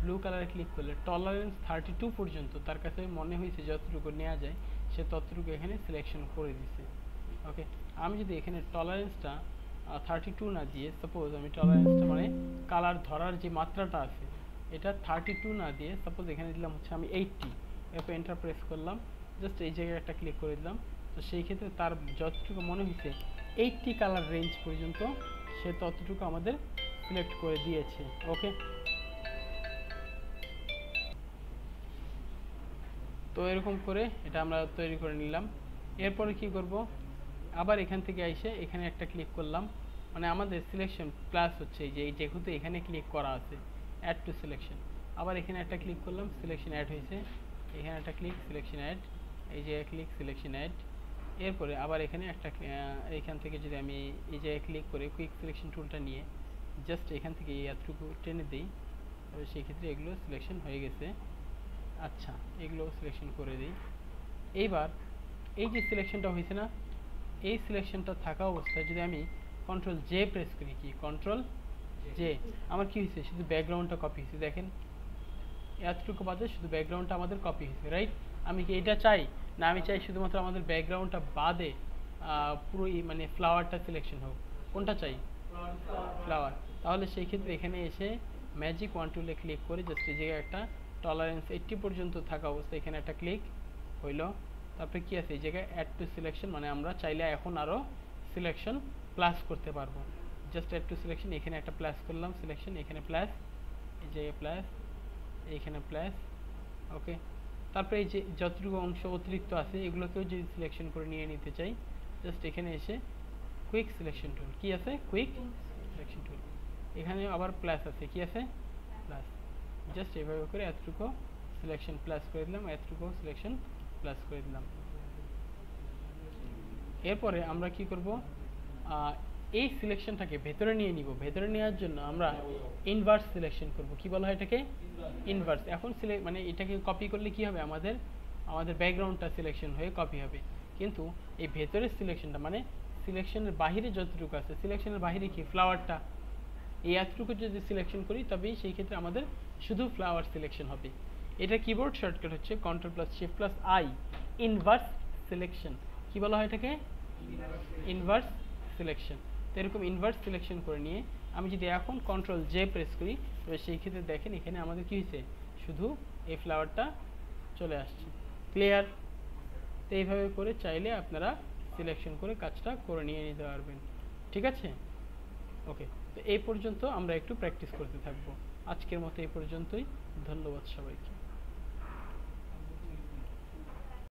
ব্লু কালারে ক্লিক করলে টলারেন্স 32 পর্যন্ত তার কাছে মনে হয়েছে যতটুকু নেওয়া যায় সে ততটুকু এখানে সিলেকশন করে দিছে। ওকে, আমি যদি এখানে টলারেন্সটা 32 না দিয়ে, সাপোজ আমি টলারেন্সটা মানে কালার ধরার যে মাত্রাটা আছে এটা 32 না দিয়ে সাপোজ এখানে দিলাম হচ্ছে আমি 80, এরপর এন্টার প্রেস করলাম, জাস্ট এই জায়গায় একটা ক্লিক করে দিলাম। তো সেই ক্ষেত্রে তার যতটুকু মনে হয়েছে 80 কালার রেঞ্জ পর্যন্ত সে ততটুকু আমাদের সিলেক্ট করে দিয়েছে। ওকে, তো এরকম করে এটা আমরা তৈরি করে নিলাম। এরপরে কি করব, আবার এখান থেকে এসে এখানে একটা ক্লিক করলাম, মানে আমাদের সিলেকশন প্লাস হচ্ছে এই যে যেহেতু এখানে ক্লিক করা আছে অ্যাড টু সিলেকশন, আবার এখানে একটা ক্লিক করলাম, সিলেকশন অ্যাড হয়েছে। এখানে একটা ক্লিক, সিলেকশন অ্যাড, এই যে ক্লিক, সিলেকশন অ্যাড। এরপরে আবার এখানে একটা এইখান থেকে যদি আমি এই জায়গায় ক্লিক করে কুইক সিলেকশন টুলটা নিয়ে জাস্ট এখান থেকে এতটুকু টেনে দিই, তবে সেই ক্ষেত্রে এগুলো সিলেকশন হয়ে গেছে। আচ্ছা, এগুলো সিলেকশন করে দিই। এইবার এই যে সিলেকশনটা হয়েছে না, এই সিলেকশনটা থাকা অবস্থায় যদি আমি কন্ট্রোল জে প্রেস করি, কি কন্ট্রোল জে, আমার কি হয়েছে, শুধু ব্যাকগ্রাউন্ডটা কপি হয়েছে। দেখেন এতটুকু বাদে শুধু ব্যাকগ্রাউন্ডটা আমাদের কপি হয়েছে, রাইট? আমি কি এটা চাই না? আমি চাই শুধুমাত্র আমাদের ব্যাকগ্রাউন্ডটা বাদে পুরো মানে ফ্লাওয়ারটা সিলেকশন হোক। কোনটা চাই? ফ্লাওয়ার। তাহলে সেই ক্ষেত্রে এখানে এসে ম্যাজিক ওয়ান টুলে ক্লিক করে জাস্ট এই জায়গায় একটা টলারেন্স 80 পর্যন্ত থাকা অবস্থায় এখানে একটা ক্লিক হইল। তারপরে কি আছে এই জায়গায় অ্যাড টু সিলেকশন, মানে আমরা চাইলে এখন আরও সিলেকশন প্লাস করতে পারবো। জাস্ট অ্যাড টু সিলেকশন, এখানে একটা প্লাস করলাম, সিলেকশন এখানে প্লাস, এই জায়গায় প্লাস, এইখানে প্লাস। ওকে, তারপরে এই যে যতটুকু অংশ অতিরিক্ত আছে এগুলোকেও যদি সিলেকশন করে নিয়ে নিতে চাই, জাস্ট এখানে এসে কুইক সিলেকশন টুল, কি আছে কুইক সিলেকশন টুল, এখানে আবার প্লাস আছে, কি আছে প্লাস, জাস্ট এভাবে করে এতটুকু সিলেকশন প্লাস করে দিলাম, এতটুকু সিলেকশন প্লাস করে দিলাম। এরপরে আমরা কি করব, এই সিলেকশনটাকে ভেতরে নিয়ে নিব। ভেতরে নেওয়ার জন্য আমরা ইনভার্স সিলেকশন করব। কি বলা হয় এটাকে? ইনভার্স। এখন মানে এটাকে কপি করলে কি হবে, আমাদের ব্যাকগ্রাউন্ডটা সিলেকশন হয়ে কপি হবে, কিন্তু এই ভেতরের সিলেকশনটা মানে সিলেকশনের বাহিরে যতটুকু আছে, সিলেকশনের বাহিরে কি ফ্লাওয়ারটা, এই এতটুকু যদি সিলেকশন করি তবেই সেই ক্ষেত্রে আমাদের শুধু ফ্লাওয়ার সিলেকশন হবে। এটা কিবোর্ড শর্টকাট হচ্ছে control plus shift plus I, inverse selection. কি বলা হয় এটাকে? Inverse selection. তো এরকম ইনভার্স সিলেকশন করে নিয়ে আমি যদি এখন কন্ট্রোল জে প্রেস করি, তবে সেই ক্ষেত্রে দেখেন এখানে আমাদের কি হয়েছে, শুধু এই ফ্লাওয়ারটা চলে আসছে। ক্লিয়ার? তো এইভাবে করে চাইলে আপনারা সিলেকশন করে কাজটা করে নিয়ে নিতে পারবেন। ঠিক আছে? ওকে, তো এই পর্যন্ত আমরা একটু প্র্যাকটিস করতে থাকবো। আজকের মতো এই পর্যন্তই। ধন্যবাদ সবাইকে।